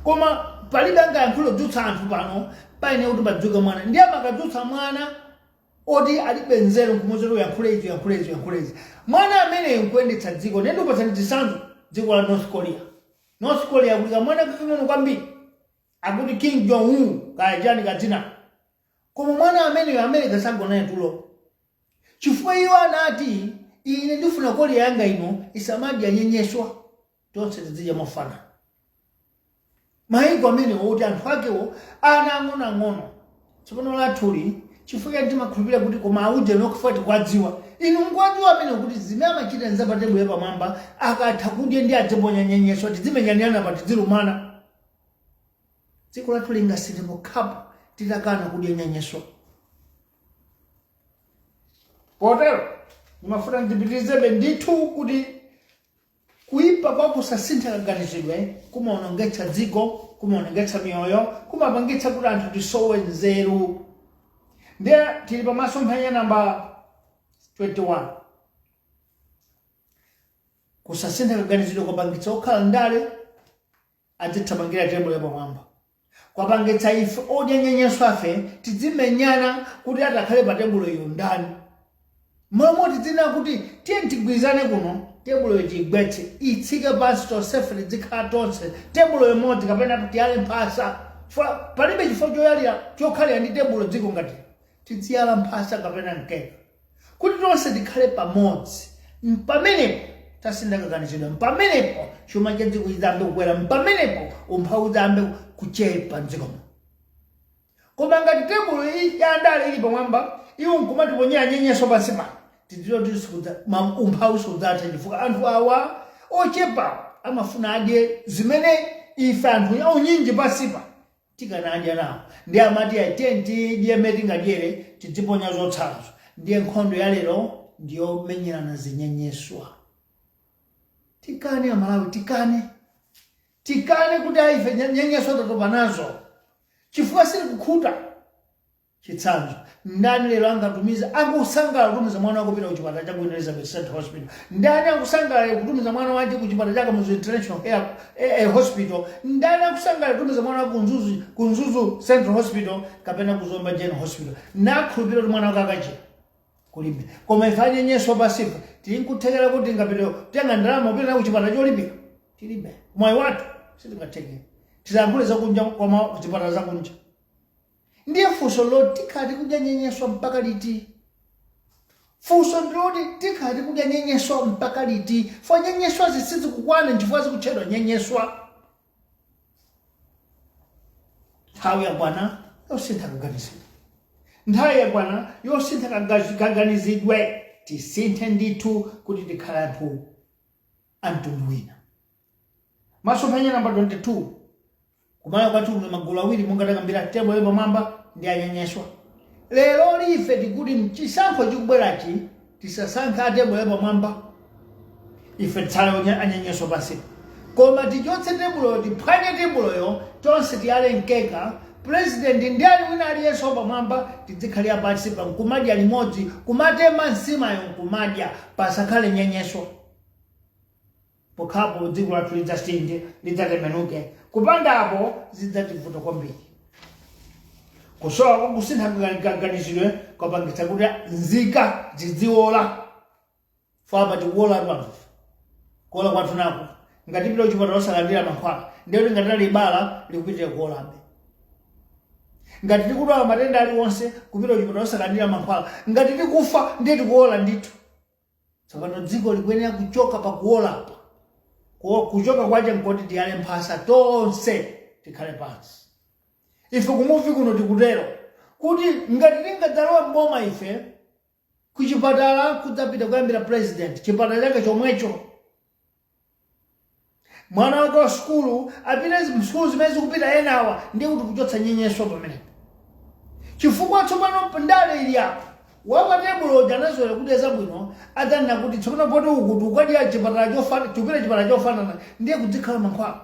Koma palibe angayankhule kudzutsa anthu pano, paine kuti padzuka mwana. Ndiye amakadzutsa mwana oti alibe nzeru nkumuzero yankhulezi. Mwana amene nkuyendetsa dziko, nende upasani chisanzo dziko la North Korea. North Korea kulika mwana kakang'ono kwambiri. Akuti King Jong-un kajani kadzina. Koma mwana amene America sagona tulo. Chifukwa iwo anati ine ndifuna Korea yanga ino isamadya nyenyeswa tonse tizidya mofana. Maiko amene oti anthu akewo anang'ono. Tsopano lathuli chifukwa ndimakhulupirira kuti koma auje nokufuati kwadziwa. Inu ngwadziwa amene kuti zimene amachita nzapa tebulo pamwamba akatha kudya ndi adziponya nyenyeswa tizimenyana pa tizilumana. Dziko lathu lingasinthe khapa titakana kudya nyenyeswa. Potero ndimafuna ndipitirize ndithu kuti kuipa kwa kusasintha kaganizidwe kumaonongetsa dziko, kumaonongetsa miyoyo, kumapangitsa kuti anthu tisowe nzeru. Ndiye tili pamaso mphanya namba 21. Kusasintha kaganizidwe kwapangitsa okhala ndale adzithamangira tebulo pamwamba. Kwapangitsa ife odya nyenyeswa afe tizimenyana kuti atakhale pa tebulo iyo ndani. Momwe tidzina kuti tiye tigwirizane kuno tebulo tigwetse itsike pansi tonsefe tidzikhala tonse tebulo imodzi kapena tiyale mphasa. Palibe chifukwa choyalira chokhalira ndi tebulo dziko ngati tiziyala mphasa kapena mkeka. Kuti tonse tikhale pamodzi. Pamene tasintha kaganizidwe pamenepo chuma cha dziko chizambe kukwera pamenepo umphawi uzambe kuchepa mdzikomo. Koma ngati tebulo iyi ya ndale ili pamwamba iwo nkumatiponyera nyenyeso pansi pano tidziwa kuti umphawi sudzatha chifukwa anthu awa ochepa amafuna adye zimene ife anthu aunyinji pansipa tikanadya nawo. Ndi amati atenti diyeme tingadyere tidziponya zotsalazo. Ndiye nkhondo ya lero ndiyo menyerana zinyenyeswa. Tikane amalawi tikane kuti ife nyenyeswa tatopa nazo chifukwa sili kukhuta chitsanzo. Ndani lero angatumiza angusangala kutumiza mwana wako pita kuchipatala cha Queen Elizabeth Central Hospital? Ndani angusangala kutumiza mwana wake kuchipatala cha Muzi International Hospital? Ndani angusangala kutumiza mwana wako kunzuzu Central Hospital kapena kuzomba General Hospital? Nakhulupirira kuti mwana wako akachira kulimbe. Koma ifanye nyenyeswa pasipa tinkuthekera kuti ngapita tenga ndalama upita kuchipatala cholimbika tilibe moyo watu sitingatheke tizankule zakunja kwa kuchipatala zakunja. Ndiye funso loti tikati kudya nyenyeswa mpaka liti? Funso loti tikati kudya nyenyeswa mpaka liti? Fo nyenyeswa zisizi kukwana nchifukwa zikutchedwa nyenyeswa. Nthawi ya Bwana yosintha kaganizidwe. Nthawi ya Bwana yosintha kaganizidwe. Tisinthe ndithu kuti tikhale anthu wina. Masomphenya namba 22 kumaya kwathu magulu awiri mungatakambira tebo yebo mwamba ndi anyenyeswa. Lero life tikuti mchisankho chikubwerachi tisasankha tebo yebo mwamba ife tsale anyenyeswa basi. Koma tichotse tebulo tiphwanye tebuloyo tonse tiyale nkeka. President ndiani wina aliyenso pamwamba tidzikhalira pansi pa nkumadya limodzi kumatema nsimayo nkumadya pasakhale nyenyeswa. Pokapo dziko lathu lidzasinthe lidzatembenuke. Kupandapo zidzativuta kwambiri. Kusowa kusintha kaganizidwe kwapangitsa kuti nzika zidziola. Fapa tikuola anthu. Kuola kwathu nako ngati pita kuchipatala osalandira mankhwala ndiye ngati libala likupitira kuolabe. Ngati tikudwala matenda aliwonse kupita kuchipatala osalandira mankhwala ngati tikufa ndiye tikuola ndithu. Tsopano dziko likuyenera kuchoka pakuolapa. Kuchoka kwaje nkoti tiyale mphasa tonse tikhale pansi. Ife kumuvi kuno tikutero kuti ngati tingadzalowa mboma ife kuchipatala kudzapita kuyambira president chipatala chake chomwecho. Mwana wake wa skulu apita mskulu zimene zikupita enawa ndiye kuti kuchotsa nyenyeswa pamenepo. Chifukwa tsopano ndale ili apo wapatebulo janazwera kudeza bwino adzanena kuti tsopano poti ukuti ukadya chipatala chofana chipita chipatala chofanana ndiye kudzikhala mankhwala.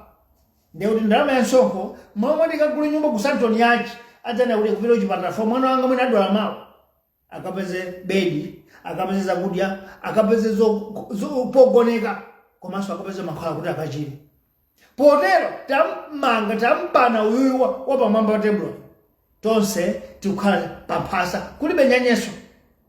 Ndiye kuti ndalama ya msonkho mwa ndikagule nyumba ku Santoni yachi adzanena kuti kupita kuchipatala fo mwana wanga mwina adwala mawu akapeze bedi akapeze zakudya akapeze zopogoneka komanso akapeze mankhwala kuti akachire. Potero tampana uyu wapamwamba patebulo tonse tikukhala pamphasa kulibe nyenyeswa.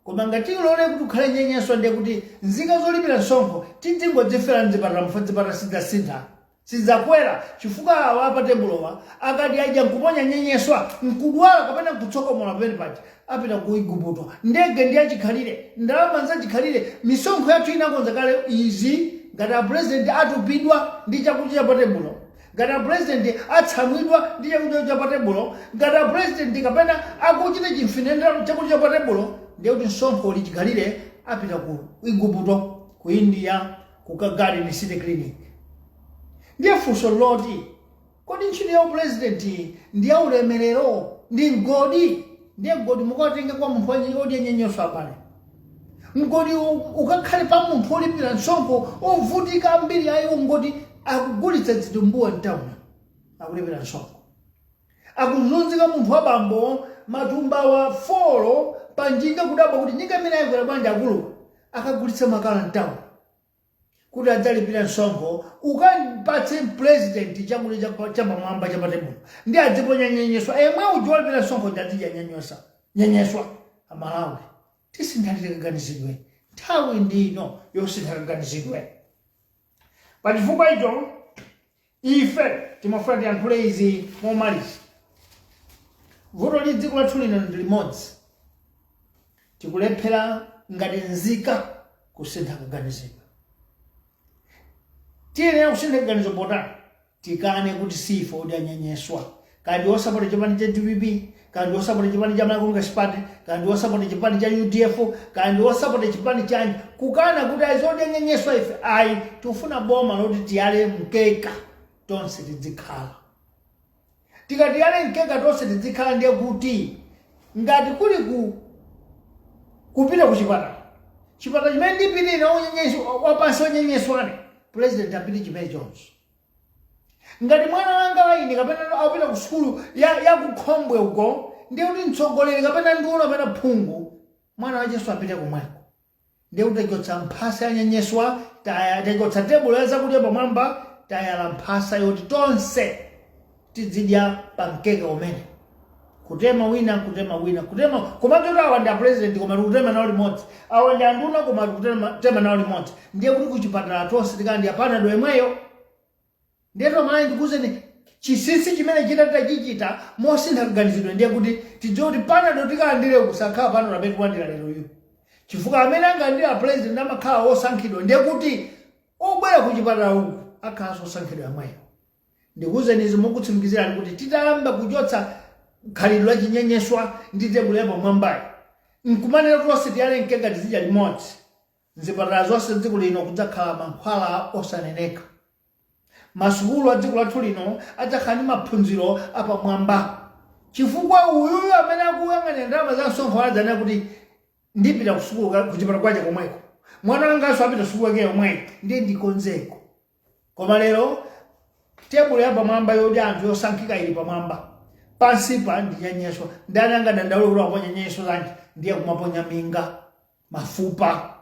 Koma ngati ulole kuti ukhale nyenyeswa ndiye kuti nzika zolipira msonkho tidzingodzifera mzipatala mfadzipatala sidzasintha sidzakwera chifukwa awa patebulowa akati aja nkuponya nyenyeswa nkudwala kapena nkutsokomola pamene paja apita ku Igupto. Ndege ndiye achikhalire ndalama zachikhalire misonkho yathu inakonza kale izi ngati president atupidwa ndi chakudya cha patebulo. Ngati president atsamwidwa ndi chakudya cha patebulo. Ngati president kapena akuchita chimfinendera chakudya cha patebulo ndiye kuti msonkho lichikhalire apita ku Igupto ku India ku Garden City Clinic. Ndiye funso loti kodi ntchito ya president ndiye ulemerero ndi mgodi? Ndiye mgodi mukatenga kwa munthu odya nyenyeswa pale. Mgodi ukakhale pa munthu olipira msonkho ovutika ambiri ayo ngoti akugulitsa zitumbuwa mtauni akulipira msonkho. Akuzunzika munthu wabambo matumba wa folo panjinga kudaba kuti nyika imene ayikwera bwanja akulu akagulitsa makala mtauni kuti adzalipira msonkho. Ukapatse president chakudya cha pamwamba cha patebulo ndi adziponya nyenyeswa emwe uja olipira msonkho ndadzidya nyenyeswa. Amalawi tisintha kaganizidwe. Nthawi ndino yosintha kaganizidwe. Pachifukwa icho ife timafuna tiyankhule izi momaliza. Vuto li dziko lathu lino ndi limodzi. Tikulephera ngati nzika kusintha kaganizidwe. tiyenera kusintha kaganizo potani tikane kuti sifo odi anyenyeswa kandi osapota chipani cha DPP kandi osapota chipani cha Congress Party kandi osapota chipani cha UDF kandi osapota chipani chanji kukana kuti aizodi anyenyeswa ife ayi tufuna boma loti tiyale mkeka tonse tidzikhala tikati yale mkeka tonse tidzikhala ndiye kuti ngati kuli kupita ku chipata chimene ndipite na unyenyeswa wapansi onyenyeswane president apite chimene chonse ngati mwana wanga waine kapena apita ku sukulu ya kukhombwe uko ndiye kuti mtsogoleri kapena nduna kapena phungu mwana wacheso apite kumweko ndiye kuti tachotsa mphasa yanyenyeswa tachotsa tebulo ya zakudya pamwamba tayala mphasa yoti tonse tidzidya pamkeka umene kutema wina kutema komatu awa ndi president komatu kutema nawo limodzi awa ndi anduna komatu kutema nawo limodzi ndiye kuti kuchipatala tonse tikandi apana do imweyo ndeto mali ndikuzeni chisisi chimene chichita mosintha kuganizidwa ndiye kuti tidziwe kuti pana do tikalandire kusakhala pano labeti kulandira lero yu chifukwa amene angalandira president amakhala osankhidwa ndiye kuti obwera kuchipatala uku akhala osankhidwa yamweyo ndikuzeni izi mukutsimikizirani kuti titayamba kuchotsa khalidwe la chinyenyeswa ndi tebulo ya pamwambayi nkumanena tonse tiyale mkeka tizidya limodzi mzipatala zonse dziko lino kudzakhala mankhwala osaneneka masukulu a dziko lathu lino adzakhala ndi maphunziro apamwamba chifukwa uyuyu amene akuyang'anira ndalama za msonkho adzanena kuti ndipita kusukulu kuchipatala kwache komweko mwana wanganso apita sukulu yake yomweyo ndiye ndikonzeko koma lero tebulo ya pamwamba yodi anthu yosankhika ili pamwamba pansipa ndi nyenyeswa ndani angadandaule kuti waponya nyenyeswa zanji ndiye kumaponya minga mafupa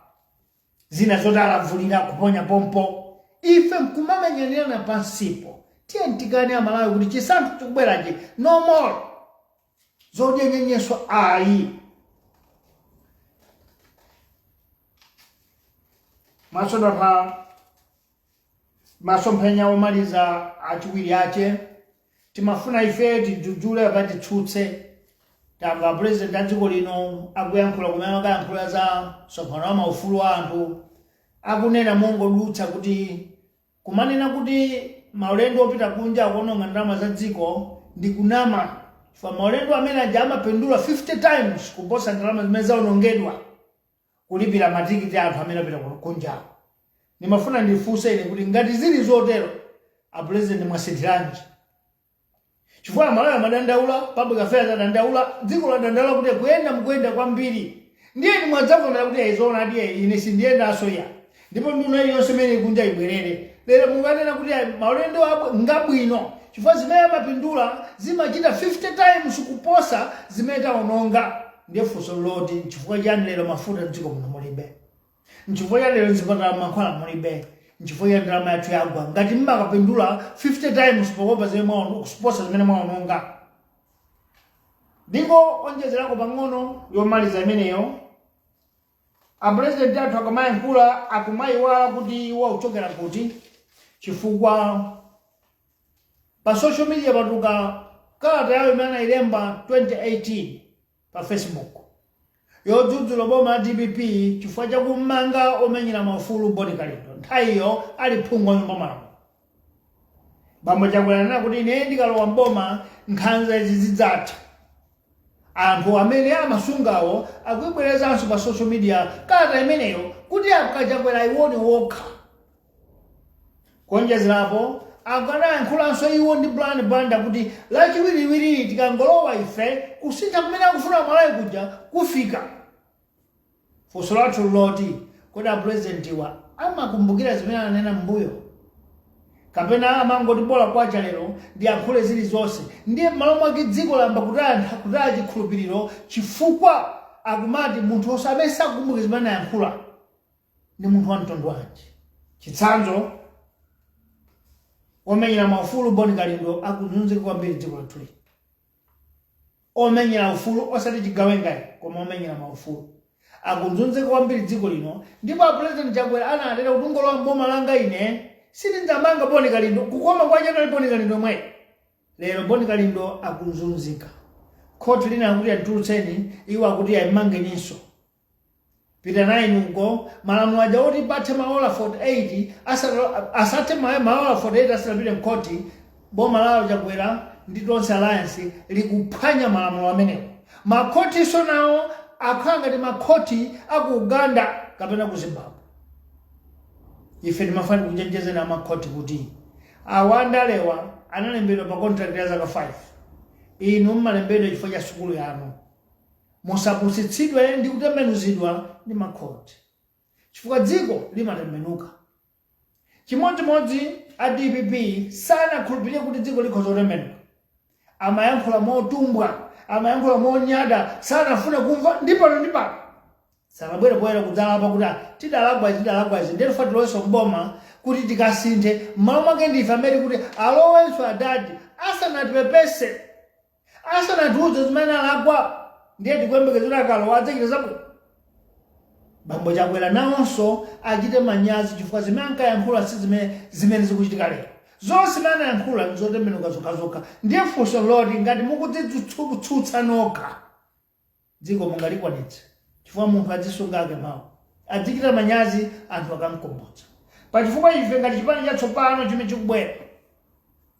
zina zotalavulira kuponya pompo ife nkumamenyanirana pansipo tiye ntikane amalawi kuti chisankho chikubwerachi no more zodya nyenyeswa ayi masoda pa masomphenya omaliza achiwiri ache timafuna ife tidzujule pati tsutse tamva president adziko lino akuyankhula kumene akayankhula za msonkhano wa maufulu wa anthu akunena mongodutsa kuti kumanena kuti maulendo opita kunja akuononga ndalama za dziko ndi kunama chifukwa maulendo amene aja amapindula 50 times kuposa ndalama zimene zaonongedwa kulipira matikiti anthu amene apita kunja nimafuna ndifunse ine kuti ngati zili zotero a president mwasinthiranji chifukwa malawi amadandaula public affairs adandaula dziko ladandaula kuti mukuyenda kwambiri ndiye nimwadzavomera kuti aizona ndiye ine sindiyendanso ya ndipo nduna iliyonse imene kunja ibwerere lero mukanena kuti maulendo ngabwino chifukwa zimene amapindula zimachita 50 times kuposa zimene taononga ndiye funso loti chifukwa chani lero mafuta mdziko muno mulibe nchifukwa chani lero mzipatala mankhwala mulibe nchifukwa ya ndalama yathu yagwa ngati mmakapindula 50 times pokopa kuposa zimene mwaononga ndiko onjezerako pang'ono yomaliza imeneyo a president athu akamayankhula akumayiwala kuti iwo uchokera kuti chifukwa pa social media patuka kalata yawo imene anayilemba 2018 pa Facebook yodzudzula boma la DPP chifukwa chakumanga omenyera maufulu Boni Khalilto nthawiyo ali phungu wa nyumba malamulo bambo chakulanena kuti ine ndikalowa mboma nkhanza izi zidzatha anthu amene amasungawo akuyibwerezanso pa social media kalata imeneyo kuti akachakwera iwoni wokha kuonjezerapo akanayankhulanso iwo ndi plan banda kuti lachiwiriwiri tikangolowa ife kusintha kumene akufuna malawi kuja kufika funso lathu loti kodi a president wa amakumbukira zimene ananena mbuyo kapena amangoti bola kwacha lero ndi yankhule zilizonse ndiye malo mwake dziko lamba kutaya chikhulupiriro chifukwa akumati munthu osamene sakukumbuka zimene anayankhula ndi munthu wa mtundu wanji chitsanzo omenyera maufulu Boni Khalilto akuzunzika kwambiri dziko lathu lino omenyera ufulu osati chigawengayi koma omenyera maufulu akuzunzika kwambiri dziko lino ndipo a president Chakwera analera kuti ngolowa mboma langa ine sitindzamanga Boni Khalilto kukoma kwache ali Boni Khalilto mwe lero Boni Khalilto akuzunzika khoti lina akuti atulutseni iwo akuti ayimangeninso pita 9 uko malamulo aja oti pathe maola 48 asathe maola 48 asanapite mkoti boma lao chakwera ndi tonse alliance likuphwanya malamulo amenewo. Makoti so nawo akhala ngati makoti aku Uganda kapena ku Zimbabwe. Ife timafuna kuchenjeza na makoti kuti awandalewa analembedwa pa contract ya zaka 5. Inu mmalembedwa chifukwa cha sukulu yanu. Musapusitsidwe ndi kutembenuzidwa ndi makoti. Chifukwa dziko limatembenuka. Chimodzimodzi a DPP sanakhulupirire kuti dziko likhoza kutembenuka. Amayankhula motumbwa, amayankhula monyada, sanafuna kumva ndipano. Sanabwera kudzalapa kuti tidalagwazi ndelo fatiloso mboma kuti tikasinthe mmalo mwake ndife amene kuti alowenso adadi asanatipepese asanatiuze zimene alagwa ndiye tikuyembekezera akalowa adzachita zabwino. Bambo Chakwera nawonso achite manyazi chifukwa zimene ankayankhula si zimene zikuchitika lero. Zonse zimene anayankhula ndizotembenuka zokhazokha. Ndiye funso loti ngati mukudzitsutsa nokha dziko mungalikwanitse. Chifukwa munthu adzisungake mawu. Adzikita manyazi anthu akamkombotsa. Pachifukwa ife ngati chipani chatsopano chimene chikubwera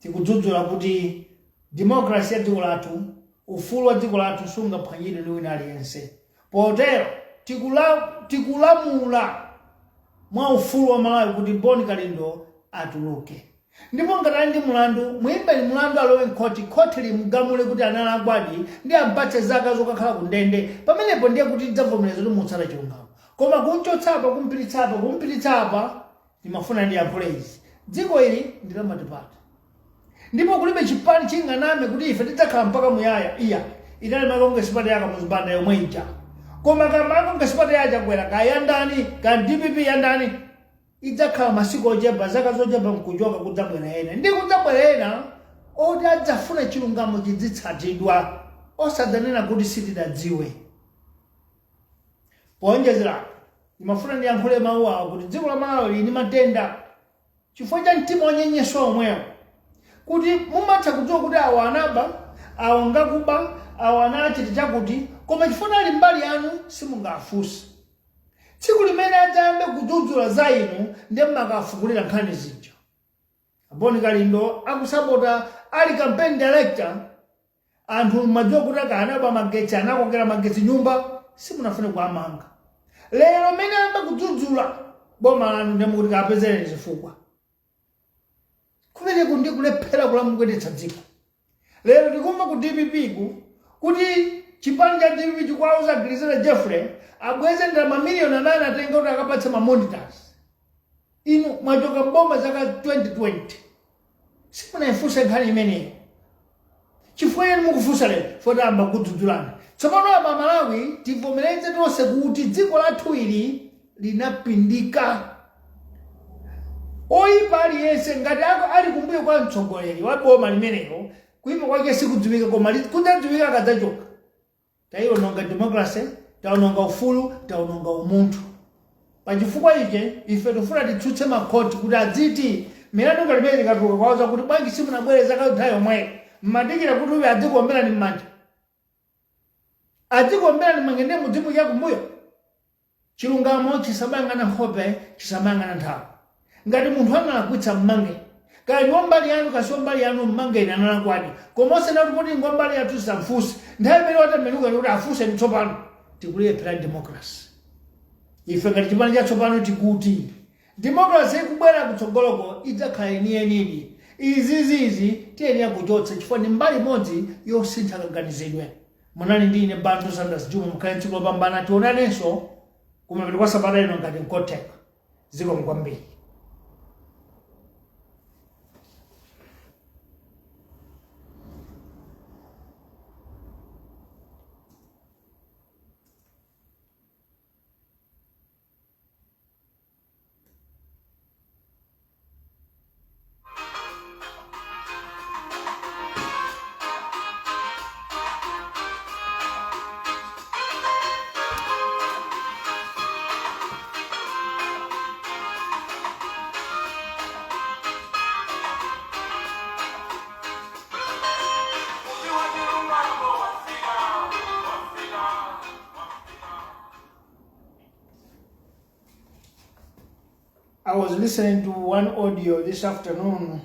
tikudzudzula kuti democracy ya dziko lathu, ufulu wa dziko lathu sungaphwanyidwe ndi wina aliyense. Potero tikulamula mwa ufulu wa Malawi kuti Boni Kalindo atuluke. Ndipo ngati ali ndi mulandu, muimbeni mulandu alowe mkoti, khoti limugamule kuti analagwadi ndi ampatse zaka zokakhala ku ndende. Pamenepo ndiye kuti tidzavomereza kuti mutsata chilungamo. Koma kunchotsapa kumpiritsapa timafuna ndi yankhule izi. Dziko ili ndi la matipata. Ndipo kulibe chipani chinganame kuti ife tidzakhala mpaka muyaya. Iya inali makonge sipata yaka muzipanda yomwe ija. Koma kamakonge sipata ya Chakwera kayandani ka DPP yandani idzakhala masiku ochepa zaka zochepa mkuchoka kudzabwera ena. Ndi kudzabwera ena oti adzafuna chilungamo chidzitsatidwa osadanena kuti sitidadziwe. Ponjezera imafuna ndiyankhule mawu awo kuti dziko la Malawi lili ndi matenda chifukwa cha mtima onyenyeso omwewo. Kuti mumatha kudziwa kuti awo anaba, awo ngakuba, awo anachita chakuti, koma chifukwa ali mbali yanu simungafunse. Tsiku limene adzayambe kudzudzula za inu ndiye makafukulira nkhani zija. Boni Kalindo akusapota ali campaign director, anthu madziwa kuti akanaba magetsi anakokera magetsi nyumba simunafune kuamanga. Lero mene amba kudzudzula boma lanu ndiye mukuti kapezereni zifukwa. Kumene kundi kulephera kulamukwetetsa dziko. Lero tikumva ku DPP kuti chipani cha DPP chikwauza Grisela Jeffrey abweze ndalama mamiliyoni amene atenga kuti akapatse ma monitors. Inu mwachoka mboma zaka 2020. Simunayifunse nkhani imeneyo. Chifukwa yenu mukufunsa lero fota amba kudzudzulana. Tsopano ama Malawi tivomereze tonse kuti dziko lathu ili linapindika. Oyipa aliyense ngati ali kumbuyo kwa mtsogoleri wa boma limenelo kuyipa kwake sikudziwika koma kudzadziwika kadzachoka. Tayiwononga democracy, taononga ufulu, taononga umunthu. Pachifukwa iche ife tifuna titsutse makoti kuti adziti milandu ngati imene ikatuluka kwauza kuti bwanji simunabwereza kauthayo yomwe mmadikira kuti uyu adzikombera ni mmanja. Adzikombera ni mangende mudzimu ya kumbuyo. Chilungamo chisamayang'ana nkhope, chisamayang'ana nthawi. Ngati munthu analakwitsa mmange. Kali ngombali yanu kasi ngombali yanu mmange ina analakwadi. Koma osena kuti ngombali yathu samfusi. Nthawi imene watembenuka kuti afuse ndi tsopano. Tikulephera democracy. Ife ngati chipani chatsopano tikuti democracy ikubwera kutsogoloko idzakhala yeniyeni. Izizizi tiyenera kuchotsa chifukwa ndi mbali imodzi yosintha kaganizidwe. Munali ndi ine Bantu Sanders Juma mukhale tsiku lopambana tionanenso kumapeto kwa sabata ino ngati mkoteka. Zikomo kwambiri. I was listening to one audio this afternoon.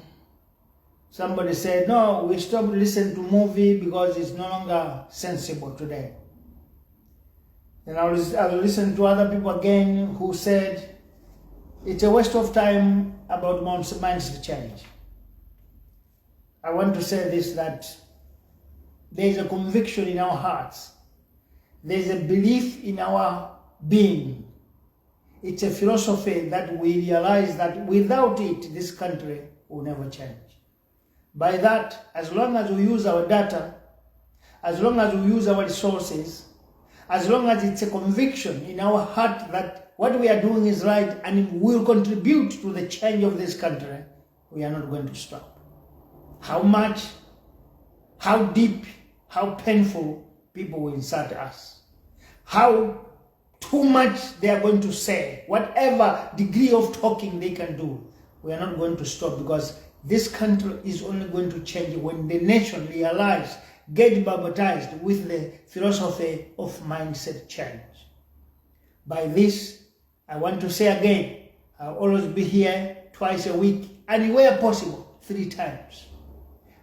Somebody said, no, we stopped listening to movie because it's no longer sensible today. And I was listening to other people again who said, it's a waste of time about mindset change. I want to say this, that there is a conviction in our hearts. There is a belief in our being. It's a philosophy that we realize that without it, this country will never change. By that, as long as we use our data, as long as we use our resources, as long as it's a conviction in our heart that what we are doing is right and it will contribute to the change of this country, we are not going to stop. How much, how deep, how painful people will insult us, how too much they are going to say, whatever degree of talking they can do, we are not going to stop, because this country is only going to change when the nation realize, get baptized with the philosophy of mindset change. By this, I want to say again, I'll always be here twice a week, and where possible, 3 times.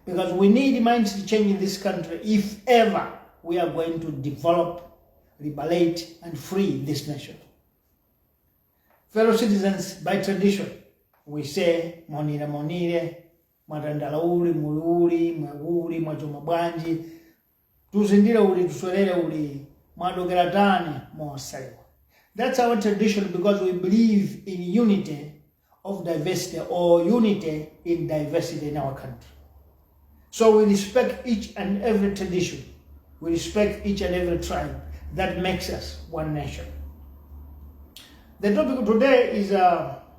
Because we need mindset change in this country if ever we are going to develop, liberate, and free this nation. Fellow citizens, by tradition, we say, monire monire, matandala uli, mululi, mwaguli, mwachoma bwanji, tuzindire uli, tuswelele uli, mwadogera tani, mwasalewa. That's our tradition, because we believe in unity of diversity, or unity in diversity in our country. So we respect each and every tradition. We respect each and every tribe that makes us one nation. The topic of today is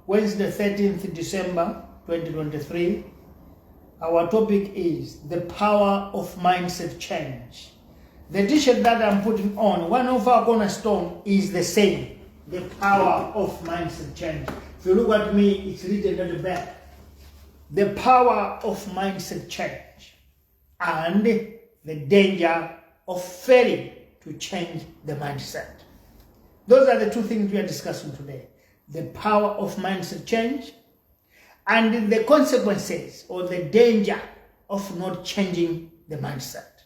Wednesday, 13th December 2023. Our topic is the power of mindset change. The t-shirt that I'm putting on, one of our cornerstone is the same, the power of mindset change. If you look at me, it's written at the back. The power of mindset change and the danger of failing to change the mindset. Those are the 2 things we are discussing today. The power of mindset change and the consequences or the danger of not changing the mindset.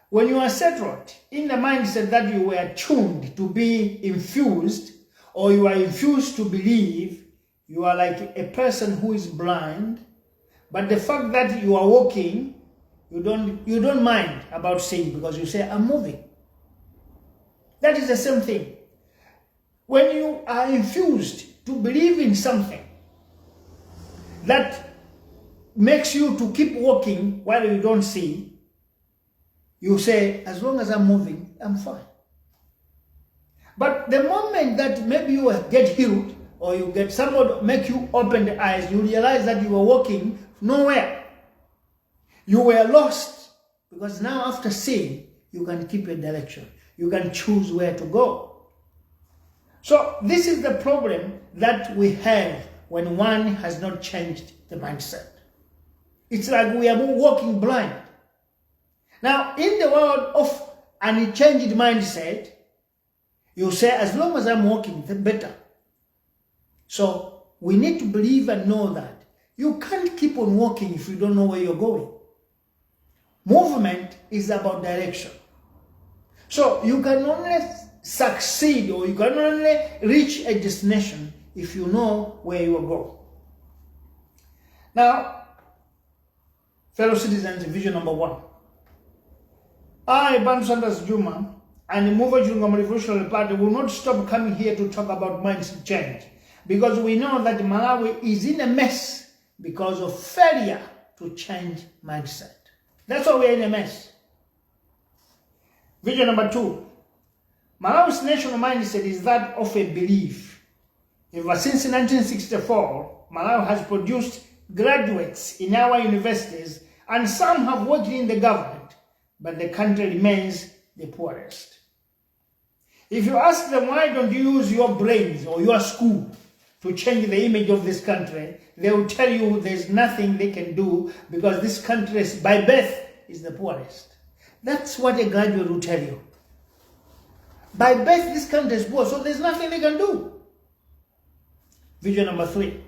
When you are settled in the mindset that you were tuned to be infused, or you are infused to believe, you are like a person who is blind, but the fact that you are walking, you don't mind about seeing, because you say, I'm moving. That is the same thing. When you are infused to believe in something that makes you to keep walking while you don't see, you say, as long as I'm moving, I'm fine. But the moment that maybe you get healed, or you get somebody make you open the eyes, you realize that you were walking nowhere. You were lost, because now after seeing, you can keep a direction. You can choose where to go. So this is the problem that we have when one has not changed the mindset. It's like we are walking blind. Now, in the world of an unchanged mindset, you say, as long as I'm walking, the better. So we need to believe and know that you can't keep on walking if you don't know where you're going. Movement is about direction. So you can only succeed, or you can only reach a destination if you know where you are going. Now, fellow citizens, vision number 1. I, Ban Sanders Juma, and the Muvi Wachilungamo Revolutionary Party will not stop coming here to talk about mindset change, because we know that Malawi is in a mess because of failure to change mindset. That's why we're in a mess. Vision number 2. Malawi's national mindset is that of a belief. Ever since 1964, Malawi has produced graduates in our universities, and some have worked in the government, but the country remains the poorest. If you ask them, why don't you use your brains or your school to change the image of this country, they will tell you there's nothing they can do, because this country by birth is the poorest. That's what a graduate will tell you. By birth, this country is poor, so there's nothing they can do. Vision number 3.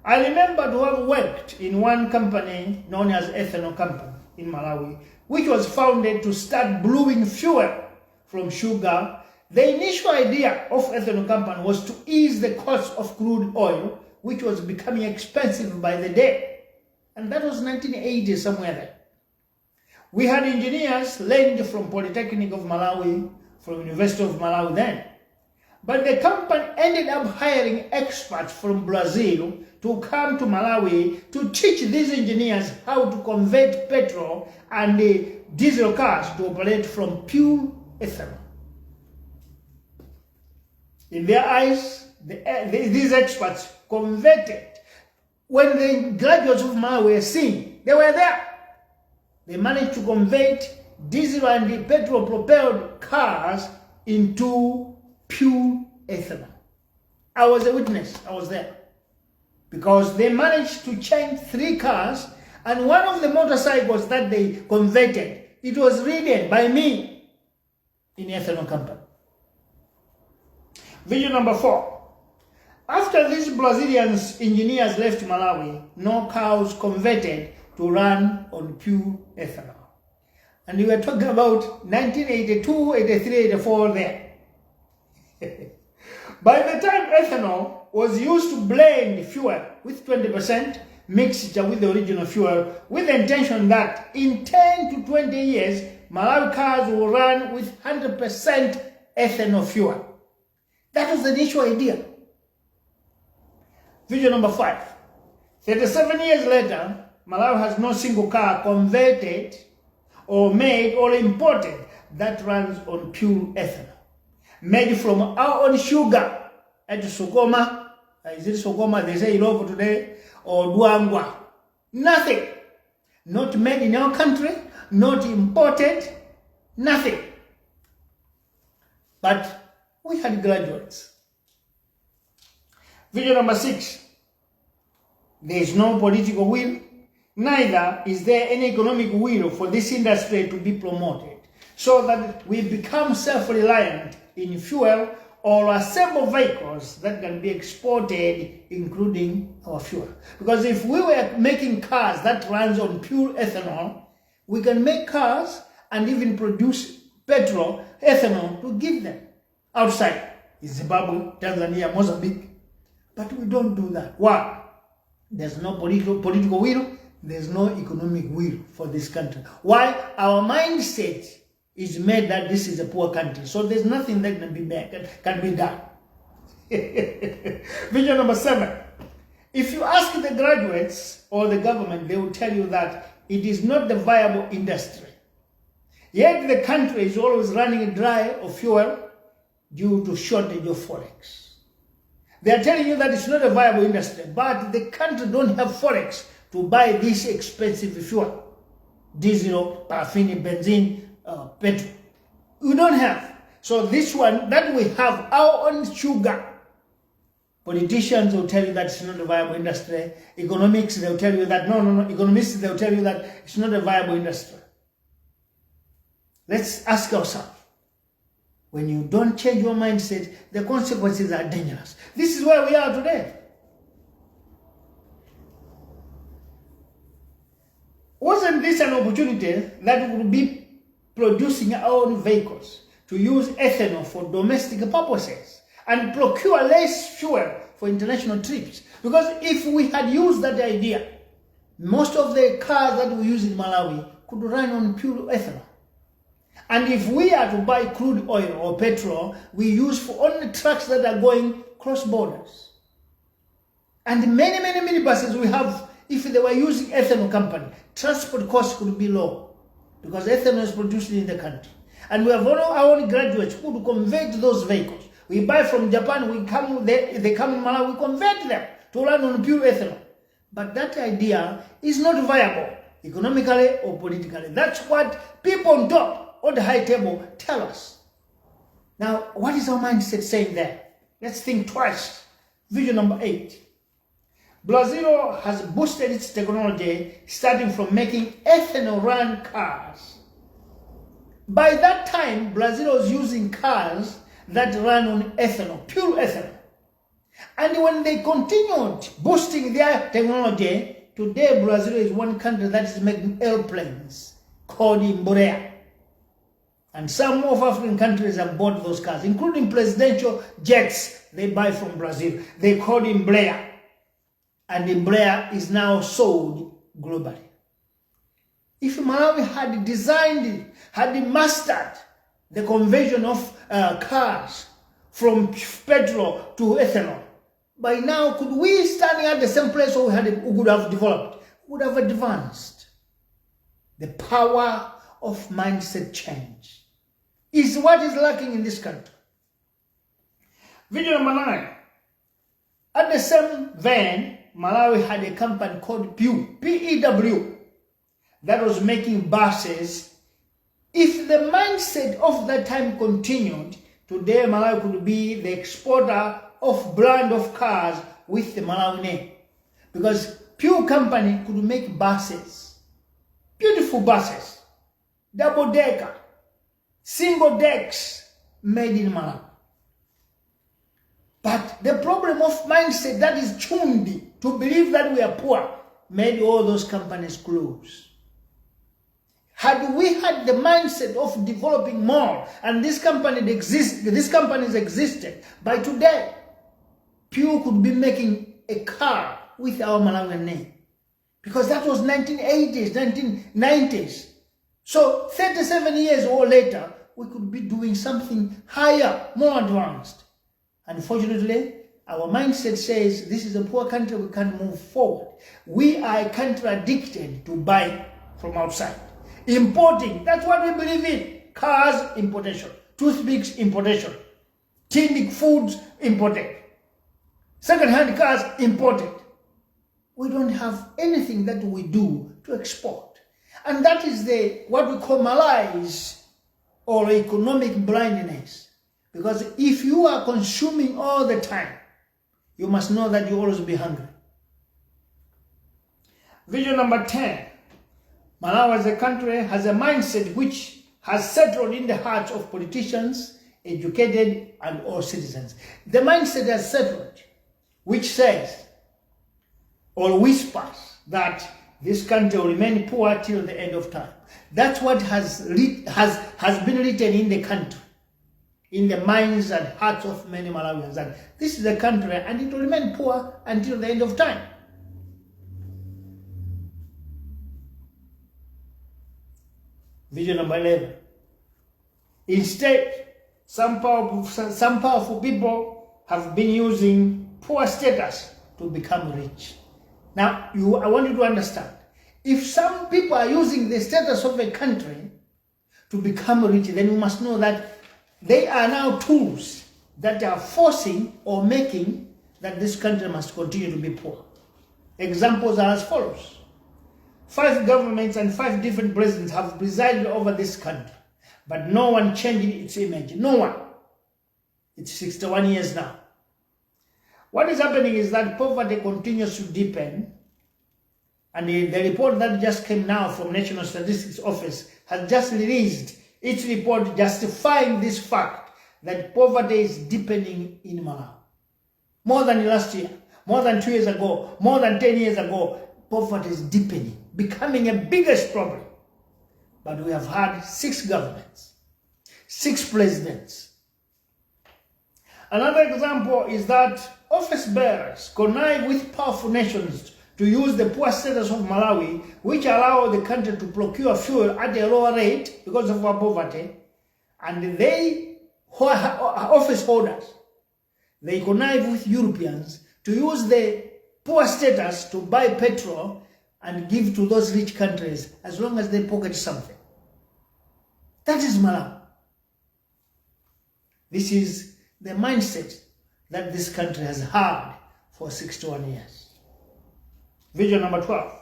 I remember to have worked in one company known as Ethanol Company in Malawi, which was founded to start brewing fuel from sugar. The initial idea of Ethanol Company was to ease the cost of crude oil, which was becoming expensive by the day. And that was 1980, somewhere there. We had engineers learned from Polytechnic of Malawi, from University of Malawi then. But the company ended up hiring experts from Brazil to come to Malawi to teach these engineers how to convert petrol and diesel cars to operate from pure ethanol. In their eyes, these experts converted. When the graduates of Malawi were seen, they were there. They managed to convert diesel and petrol-propelled cars into pure ethanol. I was a witness. I was there. Because they managed to change 3 cars, and one of the motorcycles that they converted, it was ridden by me in Ethanol Company. Vision number 4. After these Brazilian engineers left Malawi, no cars converted to run on pure ethanol. And we were talking about 1982, 83, 84 there. By the time ethanol was used to blend fuel with 20% mixture with the original fuel, with the intention that in 10 to 20 years, Malawi cars will run with 100% ethanol fuel. That was the initial idea. Vision number 5. 37 years later, Malawi has no single car converted or made or imported that runs on pure ethanol. Made from our own sugar at Sokoma, is it Sokoma they say Ilovo today, or Duangwa. Nothing. Not made in our country, not imported, nothing. But we had graduates. Vision number 6. There is no political will, neither is there any economic will for this industry to be promoted, so that we become self-reliant in fuel or assemble vehicles that can be exported, including our fuel. Because if we were making cars that runs on pure ethanol, we can make cars and even produce petrol, ethanol, to give them outside Zimbabwe, Tanzania, Mozambique. But we don't do that. Why? There's no political will, there's no economic will for this country. Why? Our mindset is made that this is a poor country. So there's nothing that can be made, can be done. Vision number 7. If you ask the graduates or the government, they will tell you that it is not the viable industry. Yet the country is always running dry of fuel due to shortage of forex. They are telling you that it's not a viable industry, but the country don't have forex to buy this expensive fuel. Diesel, paraffin, benzene, petrol. We don't have. So this one, that we have our own sugar. Politicians will tell you that it's not a viable industry. Economics, they'll tell you that, no. Economists, they'll tell you that it's not a viable industry. Let's ask ourselves. When you don't change your mindset, the consequences are dangerous. This is where we are today. Wasn't this an opportunity that we would be producing our own vehicles to use ethanol for domestic purposes and procure less fuel for international trips? Because if we had used that idea, most of the cars that we use in Malawi could run on pure ethanol. And if we are to buy crude oil or petrol, we use for only trucks that are going cross borders. And many buses we have, if they were using ethanol company, transport costs could be low because ethanol is produced in the country. And we have our own graduates who would convert those vehicles. We buy from Japan, they come in Malawi, we convert them to run on pure ethanol. But that idea is not viable economically or politically. That's what people on top on the high table tell us. Now, what is our mindset saying there? Let's think twice. Vision number 8. Brazil has boosted its technology, starting from making ethanol-run cars. By that time, Brazil was using cars that run on ethanol, pure ethanol. And when they continued boosting their technology, today Brazil is one country that is making airplanes called Embraer. And some of African countries have bought those cars, including presidential jets they buy from Brazil. They call Embraer. And Embraer is now sold globally. If Malawi had designed, had mastered the conversion of cars from petrol to ethanol, by now could we stand at the same place where we would have developed, would have advanced. The power of mindset change is what is lacking in this country. Video number 9. At the same vein, Malawi had a company called Pew, P-E-W, that was making buses. If the mindset of that time continued, today Malawi could be the exporter of brand of cars with the Malawi name. Because Pew company could make buses, beautiful buses, double decker, single decks, made in Malawi. But the problem of mindset that is tuned to believe that we are poor made all those companies close. Had we had the mindset of developing more, and these companies existed, by today, Pew could be making a car with our Malawian name. Because that was 1980s, 1990s. So 37 years or later, we could be doing something higher, more advanced. Unfortunately, our mindset says this is a poor country, we can't move forward. We are a country addicted to buy from outside. Importing, that's what we believe in. Cars, importation. Toothpicks, importation. Tinned foods, imported. Second-hand cars, imported. We don't have anything that we do to export. And that is what we call malaise or economic blindness. Because if you are consuming all the time, you must know that you will always be hungry. Vision number 10. Malawi as a country has a mindset which has settled in the hearts of politicians, educated, and all citizens. The mindset has settled, which says or whispers that this country will remain poor till the end of time. That's what has been written in the country, in the minds and hearts of many Malawians. And this is the country, and it will remain poor until the end of time. Vision number 11. Instead, some powerful people have been using poor status to become rich. Now, I want you to understand, if some people are using the status of a country to become rich, then you must know that they are now tools that are forcing or making that this country must continue to be poor. Examples are as follows. 5 governments and 5 different presidents have presided over this country, but no one changed its image. No one. It's 61 years now. What is happening is that poverty continues to deepen, and the report that just came now from National Statistics Office has just released its report justifying this fact that poverty is deepening in Malawi. More than last year, more than 2 years ago, more than 10 years ago, poverty is deepening, becoming a biggest problem. But we have had 6 governments, 6 presidents. Another example is that office bearers connive with powerful nations to use the poor status of Malawi, which allow the country to procure fuel at a lower rate because of our poverty, and they, office holders, they connive with Europeans to use the poor status to buy petrol and give to those rich countries as long as they pocket something. That is Malawi. This is the mindset that this country has had for 61 years. Vision number 12.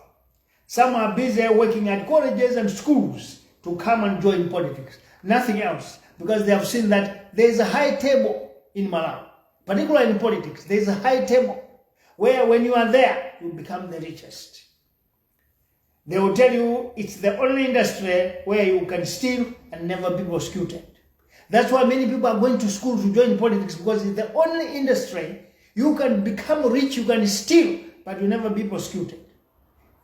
Some are busy working at colleges and schools to come and join politics. Nothing else, because they have seen that there is a high table in Malawi, particularly in politics. There is a high table where when you are there, you become the richest. They will tell you it's the only industry where you can steal and never be prosecuted. That's why many people are going to school to join politics, because it's the only industry You can become rich, you can steal, but you'll never be prosecuted.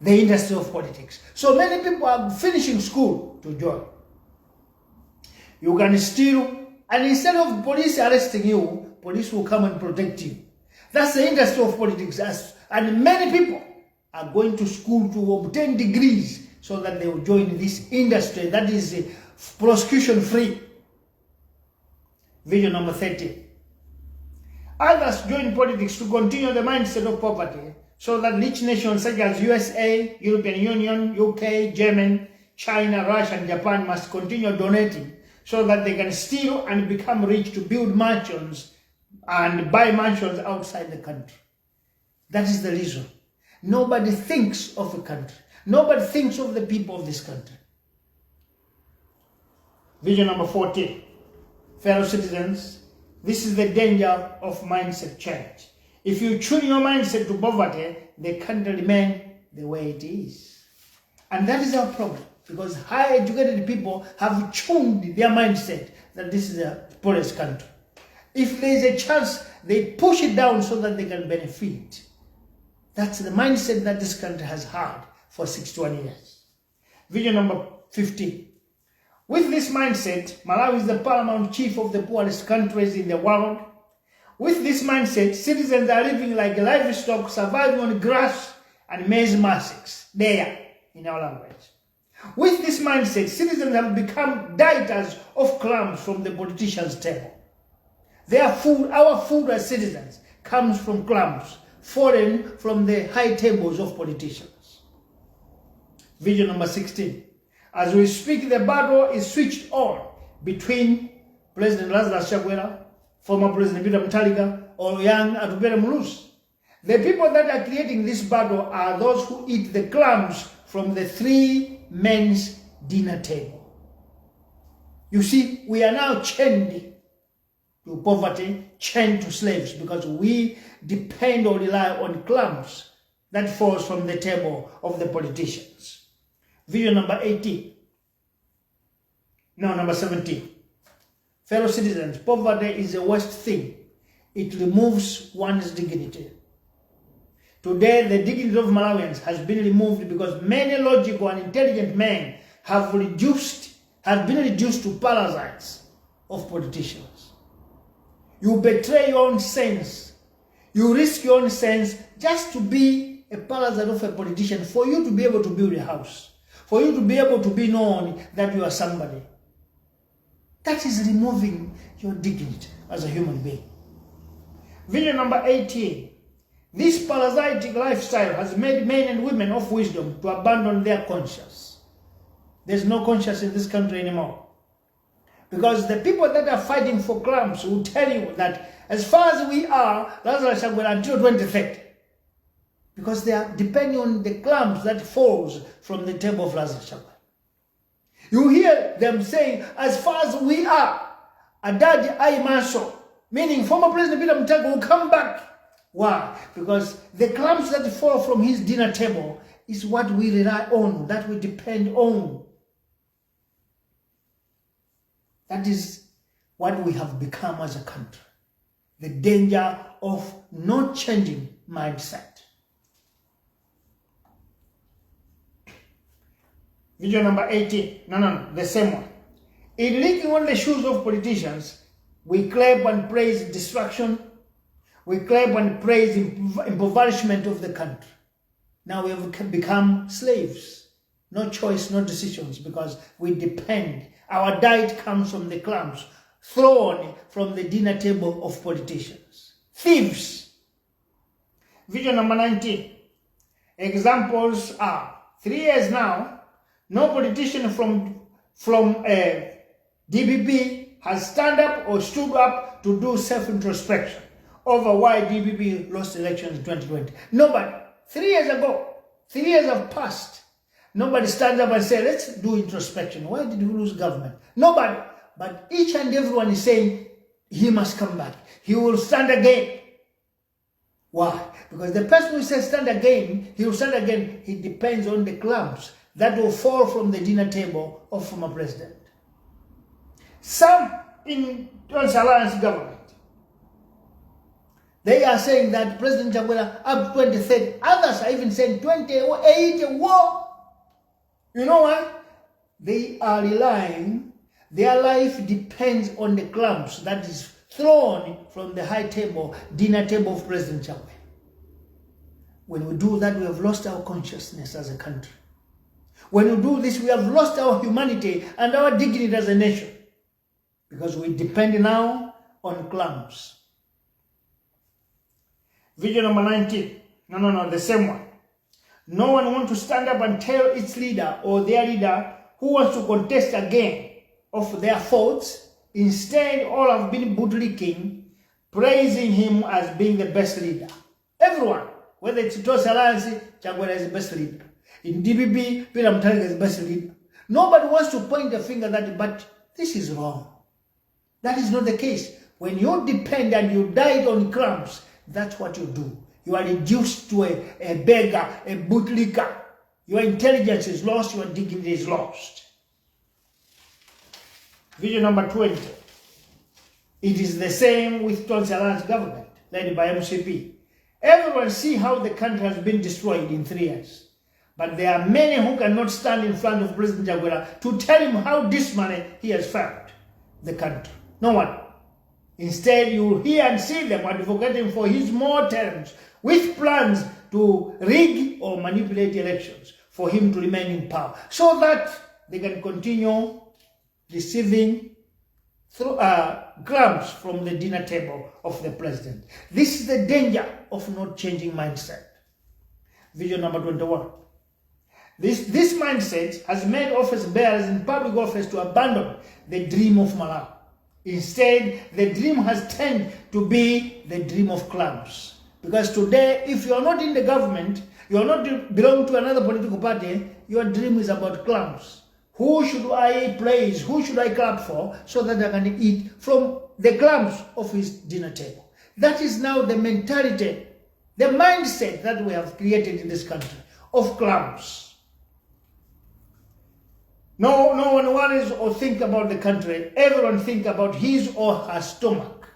The industry of politics. So many people are finishing school to join. You can steal, and instead of police arresting you, police will come and protect you. That's the industry of politics. And many people are going to school to obtain degrees so that they will join this industry that is prosecution free. Vision number 30. Others join politics to continue the mindset of poverty so that rich nations such as USA, European Union, UK, Germany, China, Russia, and Japan must continue donating so that they can steal and become rich to build mansions and buy mansions outside the country. That is the reason. Nobody thinks of a country. Nobody thinks of the people of this country. Vision number 14. Fellow citizens, this is the danger of mindset change. If you tune your mindset to poverty, they can't remain the way it is. And that is our problem, because high educated people have tuned their mindset that this is a poorest country. If there is a chance, they push it down so that they can benefit. That's the mindset that this country has had for 61 years. Vision number 15. With this mindset, Malawi is the paramount chief of the poorest countries in the world. With this mindset, citizens are living like livestock, surviving on grass and maize massacres, there in our language. With this mindset, citizens have become dieters of crumbs from the politicians' table. Their food, our food as citizens, comes from crumbs, fallen from the high tables of politicians. Vision number 16. As we speak, the battle is switched on between President Lazarus Chakwera, former President Peter Mutharika, or young Atupele Mulusi. The people that are creating this battle are those who eat the crumbs from the three men's dinner table. You see, we are now chained to poverty, chained to slaves, because we depend or rely on crumbs that falls from the table of the politicians. Vision number 18. No, number 17. Fellow citizens, poverty is a worst thing. It removes one's dignity. Today, the dignity of Malawians has been removed because many logical and intelligent men have been reduced to parasites of politicians. You betray your own sense. You risk your own sense just to be a parasite of a politician, for you to be able to build a house, for you to be able to be known that you are somebody. That is removing your dignity as a human being. Vision number 18. This parasitic lifestyle has made men and women of wisdom to abandon their conscience. There's no conscience in this country anymore. Because the people that are fighting for crumbs will tell you that as far as we are, Lazarus Chakwera until 2030. Because they are depending on the crumbs that falls from the table of Lazarus Chakwera. You hear them saying, as far as we are, Adadi Aimaso, meaning former President Peter Mutharika will come back. Why? Because the crumbs that fall from his dinner table is what we rely on, that we depend on. That is what we have become as a country. The danger of not changing mindset. Video number 18. No, the same one. In licking on the shoes of politicians, we clap and praise destruction. We clap and praise impoverishment of the country. Now we have become slaves. No choice, no decisions, because we depend. Our diet comes from the crumbs thrown from the dinner table of politicians. Thieves. Vision number 19. Examples are 3 years now. No politician from DPP has stand up or stood up to do self-introspection over why DPP lost elections in 2020. Nobody. 3 years ago, 3 years have passed. Nobody stands up and says, let's do introspection. Why did we lose government? Nobody. But each and everyone is saying, he must come back. He will stand again. Why? Because the person who says stand again, he will stand again. It depends on the crumbs that will fall from the dinner table of former president. Some in John's Alliance government, They are saying that President Chakwera up 2030. Others are even saying 2080 war. You know why? They are relying, their life depends on the crumbs that is thrown from the high table, dinner table of President Chakwera. When we do that, we have lost our consciousness as a country. When we do this, we have lost our humanity and our dignity as a nation. Because we depend now on crumbs. Video number 19. No, the same one. No one wants to stand up and tell its leader or their leader who wants to contest again of their faults. Instead, all have been bootlicking, praising him as being the best leader. Everyone, whether it's Toss Alliance, Chakwera is the best leader. In DBB, Peter Mutharika is the best leader. Nobody wants to point a finger that, but this is wrong. That is not the case. When you depend and you died on crumbs, that's what you do. You are reduced to a beggar, a bootlicker. Your intelligence is lost, your dignity is lost. Video number 20. It is the same with Toss Alliance government, led by MCP. Everyone see how the country has been destroyed in 3 years. But there are many who cannot stand in front of President Chakwera to tell him how dismally he has failed the country. No one. Instead, you will hear and see them advocating for his more terms with plans to rig or manipulate elections for him to remain in power so that they can continue receiving crumbs from the dinner table of the president. This is the danger of not changing mindset. Video number 21. This mindset has made office bearers in public office to abandon the dream of Malawi. Instead, the dream has turned to be the dream of crumbs. Because today, if you are not in the government, you are not belong to another political party, your dream is about crumbs. Who should I praise? Who should I clap for so that I can eat from the crumbs of his dinner table? That is now the mentality, the mindset that we have created in this country of crumbs. No one worries or think about the country. Everyone think about his or her stomach.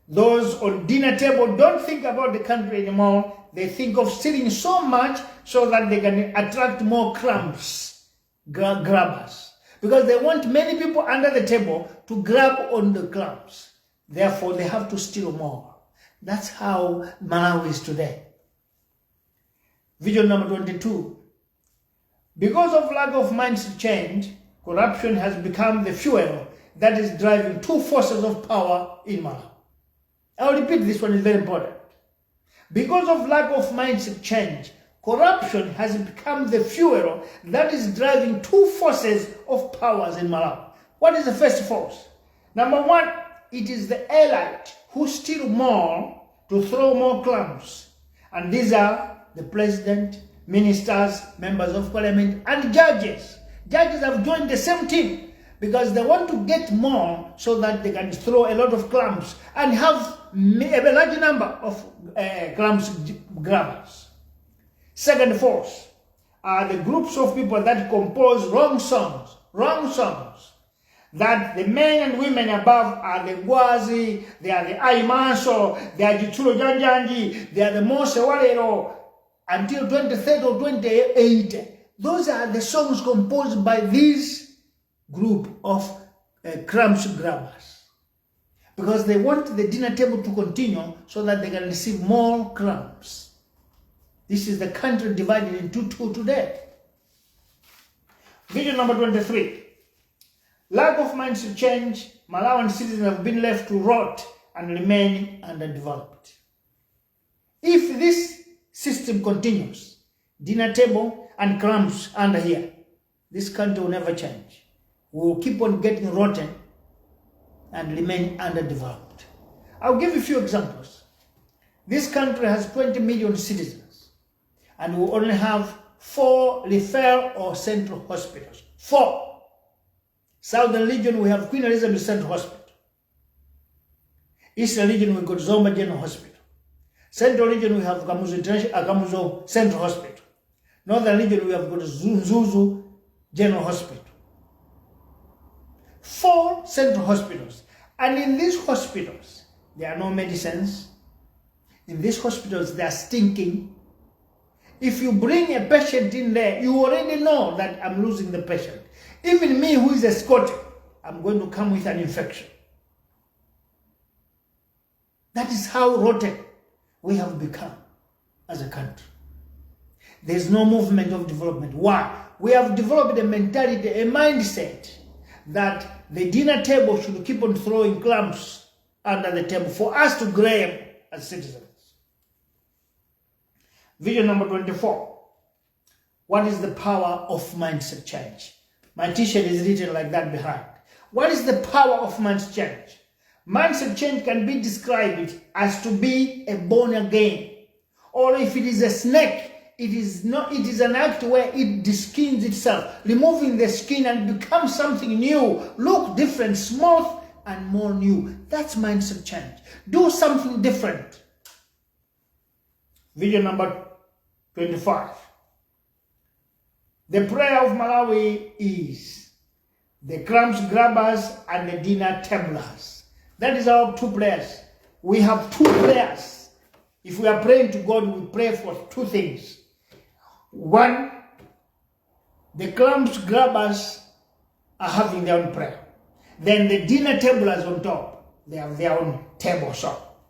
Those on dinner table don't think about the country anymore. They think of stealing so much so that they can attract more crumbs, grabbers. Because they want many people under the table to grab on the crumbs. Therefore, they have to steal more. That's how Malawi is today. Video number 22. Because of lack of mindset change, corruption has become the fuel that is driving 2 forces of power in Malawi. I'll repeat this one, is very important. Because of lack of mindset change, corruption has become the fuel that is driving 2 forces of powers in Malawi. What is the first force? Number 1, it is the elite who steal more to throw more crumbs. And these are the president, ministers, members of parliament, and judges. Judges have joined the same team because they want to get more so that they can throw a lot of crumbs and have a large number of crumbs grabbers. Second force are the groups of people that compose wrong songs. That the men and women above are the Gwazi, they are the Aimaso, they are Jitulo Janjanji, they are the Mose Walero, until 2030 or 2080. Those are the songs composed by this group of crumbs grabbers. Because they want the dinner table to continue so that they can receive more crumbs. This is the country divided into 2 today. Video number 23. Lack of mindset change, Malawian citizens have been left to rot and remain underdeveloped. If this system continues, dinner table and crumbs under here, this country will never change. We will keep on getting rotten and remain underdeveloped. I'll give you a few examples. This country has 20 million citizens and we only have 4 referral or central hospitals. 4. Southern region, we have Queen Elizabeth Central Hospital. Eastern region, we got Zomba General Hospital. Central region, we have Kamuzo Central Hospital. Northern region, we have got Zuzu General Hospital. 4 central hospitals. And in these hospitals, there are no medicines, in these hospitals, they are stinking. If you bring a patient in there, you already know that I'm losing the patient. Even me, who is escorted, I'm going to come with an infection. That is how rotten we have become as a country. There's no movement of development. Why? We have developed a mentality, a mindset that the dinner table should keep on throwing crumbs under the table for us to grab as citizens. Vision number 24. What is the power of mindset change? My t-shirt is written like that behind. What is the power of mindset change? Mindset change can be described as to be a born again. Or if it is a snake, it is an act where it deskins itself, removing the skin and becomes something new, look different, smooth and more new. That's mindset change. Do something different. Vision number 25. The prayer of Malawi is the crumbs grabbers and the dinner tablers. That is our two prayers. We have two prayers. If we are praying to God, we pray for two things. One, the crumbs grabbers are having their own prayer. Then the dinner tablers on top, they have their own table shop.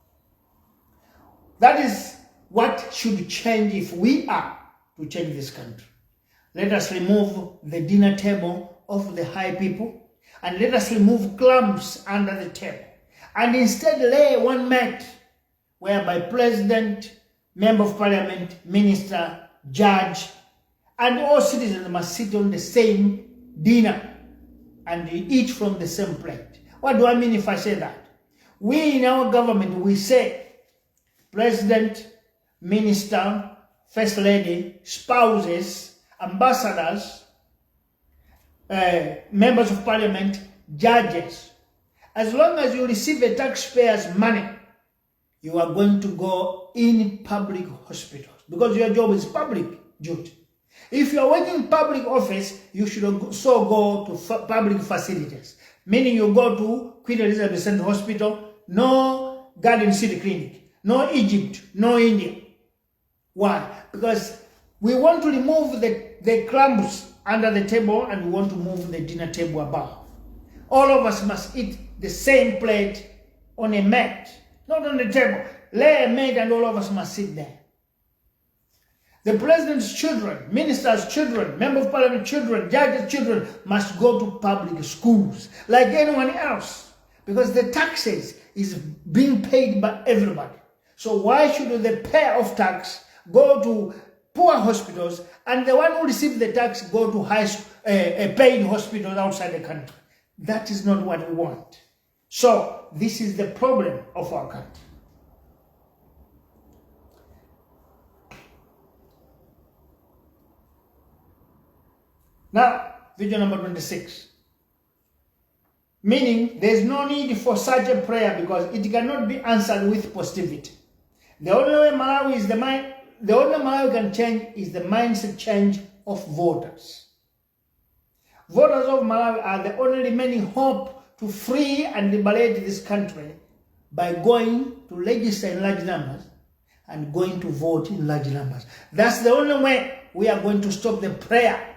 That is what should change if we are to change this country. Let us remove the dinner table of the high people and let us remove crumbs under the table. And instead lay one mat whereby president, member of parliament, minister, judge, and all citizens must sit on the same dinner and eat from the same plate. What do I mean if I say that? We in our government, we say president, minister, first lady, spouses, ambassadors, members of parliament, judges. As long as you receive a taxpayer's money, you are going to go in public hospitals because your job is public duty. If you are working in public office, you should also go to public facilities, meaning you go to Queen Elizabeth Center Hospital, no Garden City Clinic, no Egypt, no India. Why? Because we want to remove the crumbs under the table and we want to move the dinner table above. All of us must eat the same plate on a mat, not on the table. Lay a mat and all of us must sit there. The president's children, ministers' children, member of parliament children, judges' children must go to public schools like anyone else because the taxes is being paid by everybody. So why should the payer of tax go to poor hospitals and the one who receives the tax go to paid hospitals outside the country? That is not what we want. So this is the problem of our country. Now, vision number 26. Meaning, there is no need for such a prayer because it cannot be answered with positivity. The only way Malawi can change is the mindset change of voters. Voters of Malawi are the only remaining hope to free and liberate this country by going to register in large numbers and going to vote in large numbers. That's the only way we are going to stop the prayer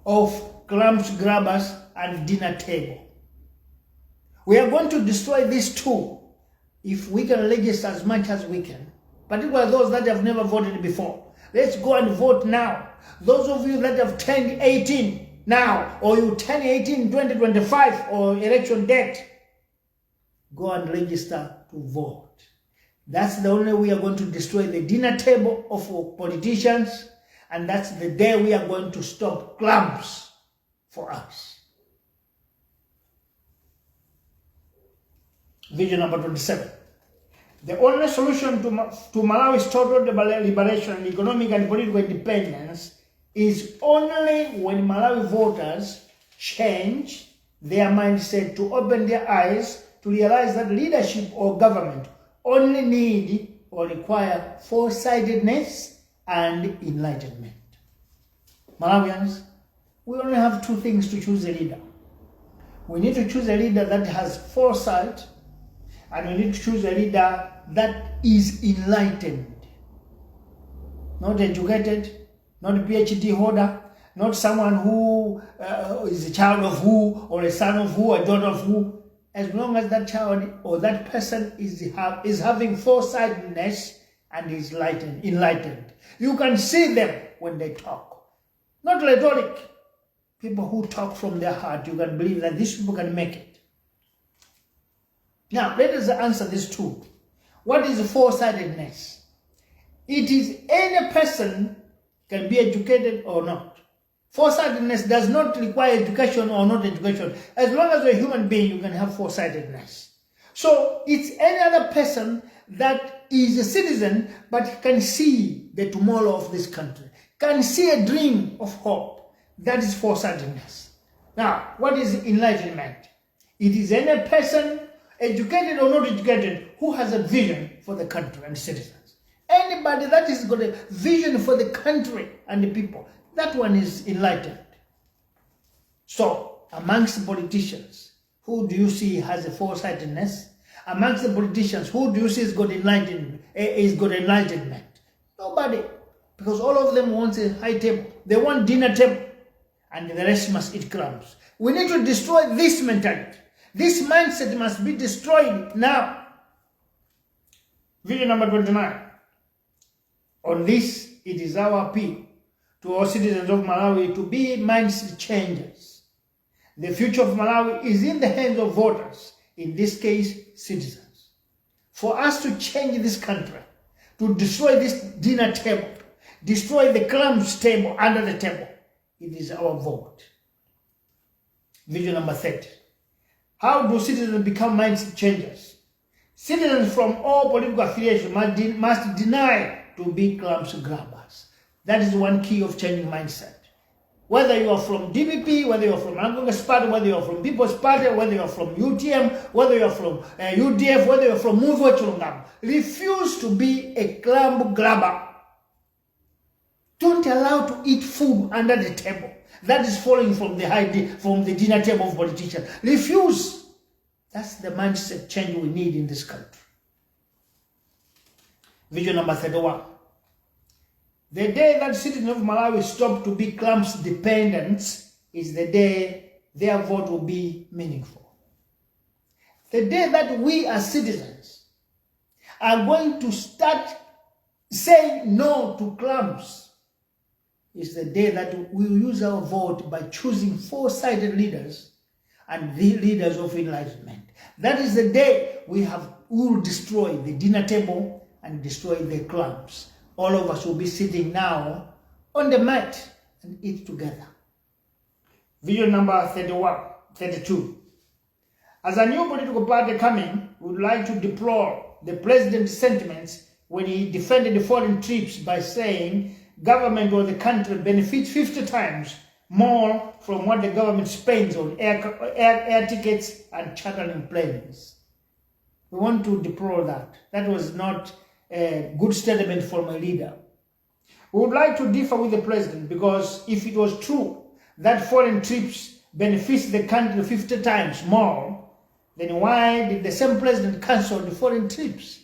of crumbs grabbers and dinner table. We are going to destroy these two if we can register as much as we can, particularly those that have never voted before. Let's go and vote now. Those of you that have turned 18 now, or you turn 18 in 2025 or election date, go and register to vote. That's the only way we are going to destroy the dinner table of politicians, and that's the day we are going to stop crumbs for us. Vision number 27. The only solution to Malawi's total liberation and economic and political independence is only when Malawi voters change their mindset to open their eyes to realize that leadership or government only need or require foresightedness and enlightenment. Malawians, we only have two things to choose a leader. We need to choose a leader that has foresight, and we need to choose a leader that is enlightened. Not educated, not a PhD holder, not someone who is a child of who, or a son of who, a daughter of who. As long as that child or that person is having foresightedness and is enlightened. You can see them when they talk. Not rhetoric. People who talk from their heart, you can believe that these people can make it. Now, let us answer this too. What is foresightedness? It is any person can be educated or not. Foresightedness does not require education or not education. As long as you're a human being, you can have foresightedness. So it's any other person that is a citizen but can see the tomorrow of this country, can see a dream of hope. That is foresightedness. Now, what is enlightenment? It is any person, educated or not educated, who has a vision for the country and citizens. Anybody that has got a vision for the country and the people, that one is enlightened. So, amongst the politicians, who do you see has a foresightedness? Amongst the politicians, who do you see has got enlightenment? Nobody. Because all of them want a high table. They want dinner table. And the rest must eat crumbs. We need to destroy this mentality. This mindset must be destroyed now. Vision number 29. On this, it is our appeal to all citizens of Malawi to be mindset changers. The future of Malawi is in the hands of voters, in this case, citizens. For us to change this country, to destroy this dinner table, destroy the crumbs table under the table, it is our vote. Vision number 30. How do citizens become mindset changers? Citizens from all political affiliations must deny to be crumbs grabbers. That is one key of changing mindset. Whether you are from DPP, whether you are from Congress Party, whether you are from People's Party, whether you are from UTM, whether you are from UDF, whether you are from Muvi Wachilungamo, refuse to be a crumb grabber. Don't allow to eat food under the table that is falling from the dinner table of politicians. Refuse. That's the mindset change we need in this country. Vision number 31. The day that citizens of Malawi stop to be crumbs dependents is the day their vote will be meaningful. The day that we as citizens are going to start saying no to crumbs is the day that we will use our vote by choosing foresighted leaders and the leaders of enlightenment. That is the day we will destroy the dinner table and destroy the crumbs. All of us will be sitting now on the mat and eat together. Vision number 32. As a new political party coming, we would like to deplore the president's sentiments when he defended the foreign trips by saying government or the country benefits 50 times more from what the government spends on air tickets and chartering planes. We want to deplore that. That was not a good statement from a leader. We would like to differ with the president because if it was true that foreign trips benefits the country 50 times more, then why did the same president cancel the foreign trips?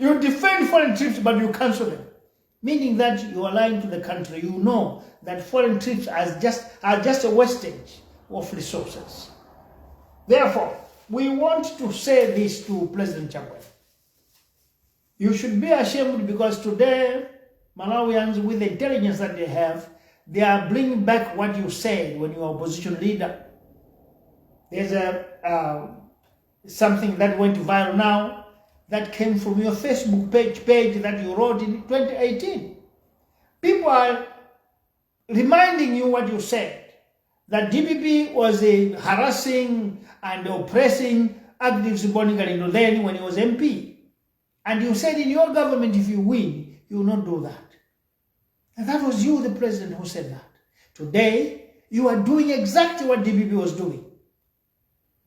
You defend foreign trips, but you cancel them. Meaning that you are lying to the country. You know that foreign trips are just a wastage of resources. Therefore, we want to say this to President Chapwe. You should be ashamed because today, Malawians, with the intelligence that they are bringing back what you said when you were opposition leader. There's something that went viral now that came from your Facebook page that you wrote in 2018. People are reminding you what you said, that DPP was harassing and oppressing activists Bonnie then when he was MP. And you said in your government, if you win, you will not do that. And that was you, the president, who said that. Today, you are doing exactly what DPP was doing.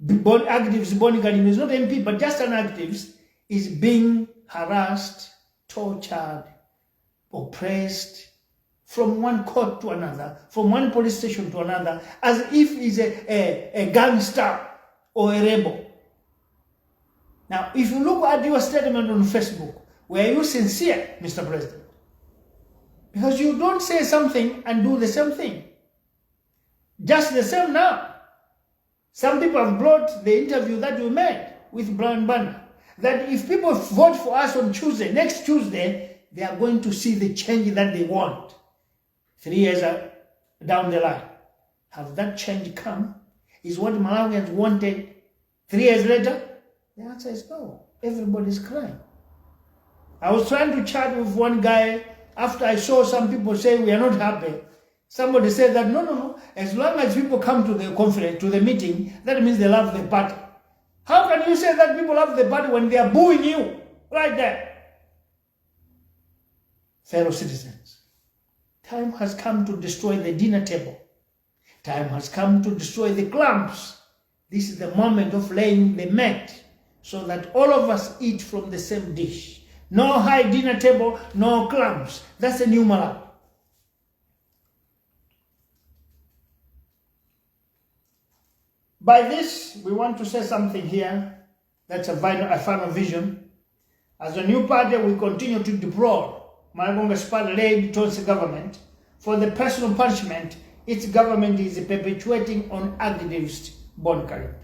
Activists Bonnie is not MP, but just an activist, is being harassed, tortured, oppressed, from one court to another, from one police station to another, as if he's a gangster or a rebel. Now, if you look at your statement on Facebook, were you sincere, Mr. President? Because you don't say something and do the same thing. Just the same now. Some people have brought the interview that you made with Brian Banner, that if people vote for us on Tuesday, next Tuesday, they are going to see the change that they want 3 years down the line. Has that change come? Is what Malawians wanted 3 years later? The answer is no. Everybody's crying. I was trying to chat with one guy after I saw some people saying we are not happy. Somebody said that no. As long as people come to the conference, to the meeting, that means they love the party. How can you say that people love the party when they are booing you right there? Fellow citizens, time has come to destroy the dinner table. Time has come to destroy the crumbs. This is the moment of laying the mat so that all of us eat from the same dish. No high dinner table, no crumbs. That's a new Malawi. By this, we want to say something here. That's a final vision. As a new party, we continue to deplore Malabonga's party-led Tonse government for the personal punishment its government is perpetuating on activists born Carib.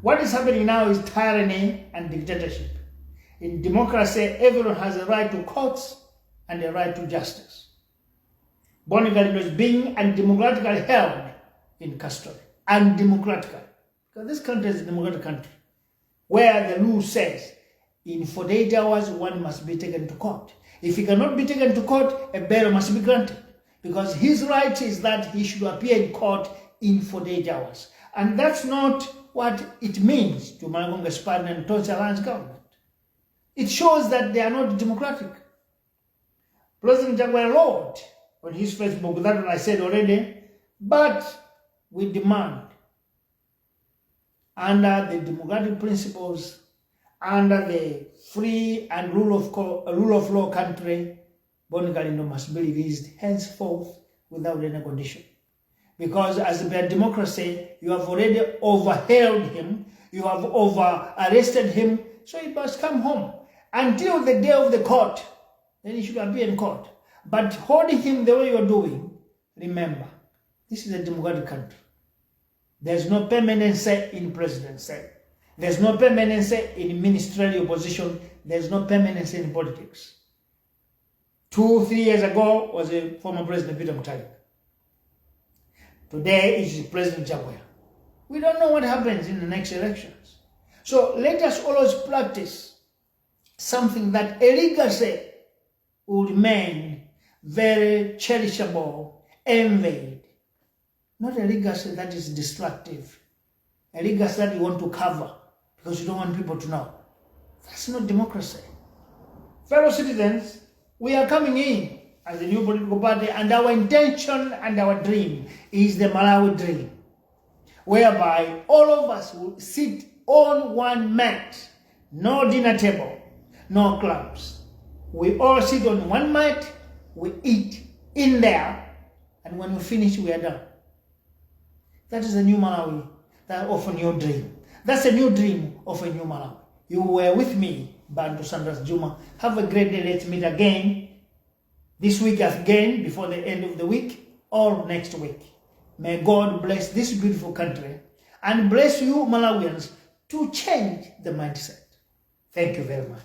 What is happening now is tyranny and dictatorship. In democracy, everyone has a right to courts and a right to justice. Bonnie is being undemocratically held in custody. Undemocratically. Because this country is a democratic country where the rule says in 48 hours one must be taken to court. If he cannot be taken to court, a bail must be granted. Because his right is that he should appear in court in 48 hours. And that's not what it means to Malabonga's partner and Tonse Alliance government. It shows that they are not democratic. President Jaguar wrote on his Facebook, that one I said already, but we demand, under the democratic principles, under the free and rule of law country, Boni Galindo must be released henceforth without any condition. Because as a democracy, you have already overheld him, you have over-arrested him, so he must come home. Until the day of the court, then he should appear in court. But holding him the way you're doing, remember, this is a democratic country. There's no permanency in presidency. There's no permanency in ministerial position. There's no permanency in politics. 2-3 years ago was a former President Peter Mutharika. Today is President Jaguar. We don't know what happens in the next elections. So let us always practice something that a legacy will remain very cherishable, envied. Not a legacy that is destructive. A legacy that you want to cover because you don't want people to know. That's not democracy. Fellow citizens, we are coming in as a new political party, and our intention and our dream is the Malawi dream, whereby all of us will sit on one mat, no dinner table, no clubs. We all sit on one mat, we eat in there, and when we finish, we are done. That is a new Malawi, that of a new dream. That's a new dream of a new Malawi. You were with me, Bantu Sandras Juma. Have a great day. Let's meet again this week again, before the end of the week, or next week. May God bless this beautiful country and bless you Malawians to change the mindset. Thank you very much.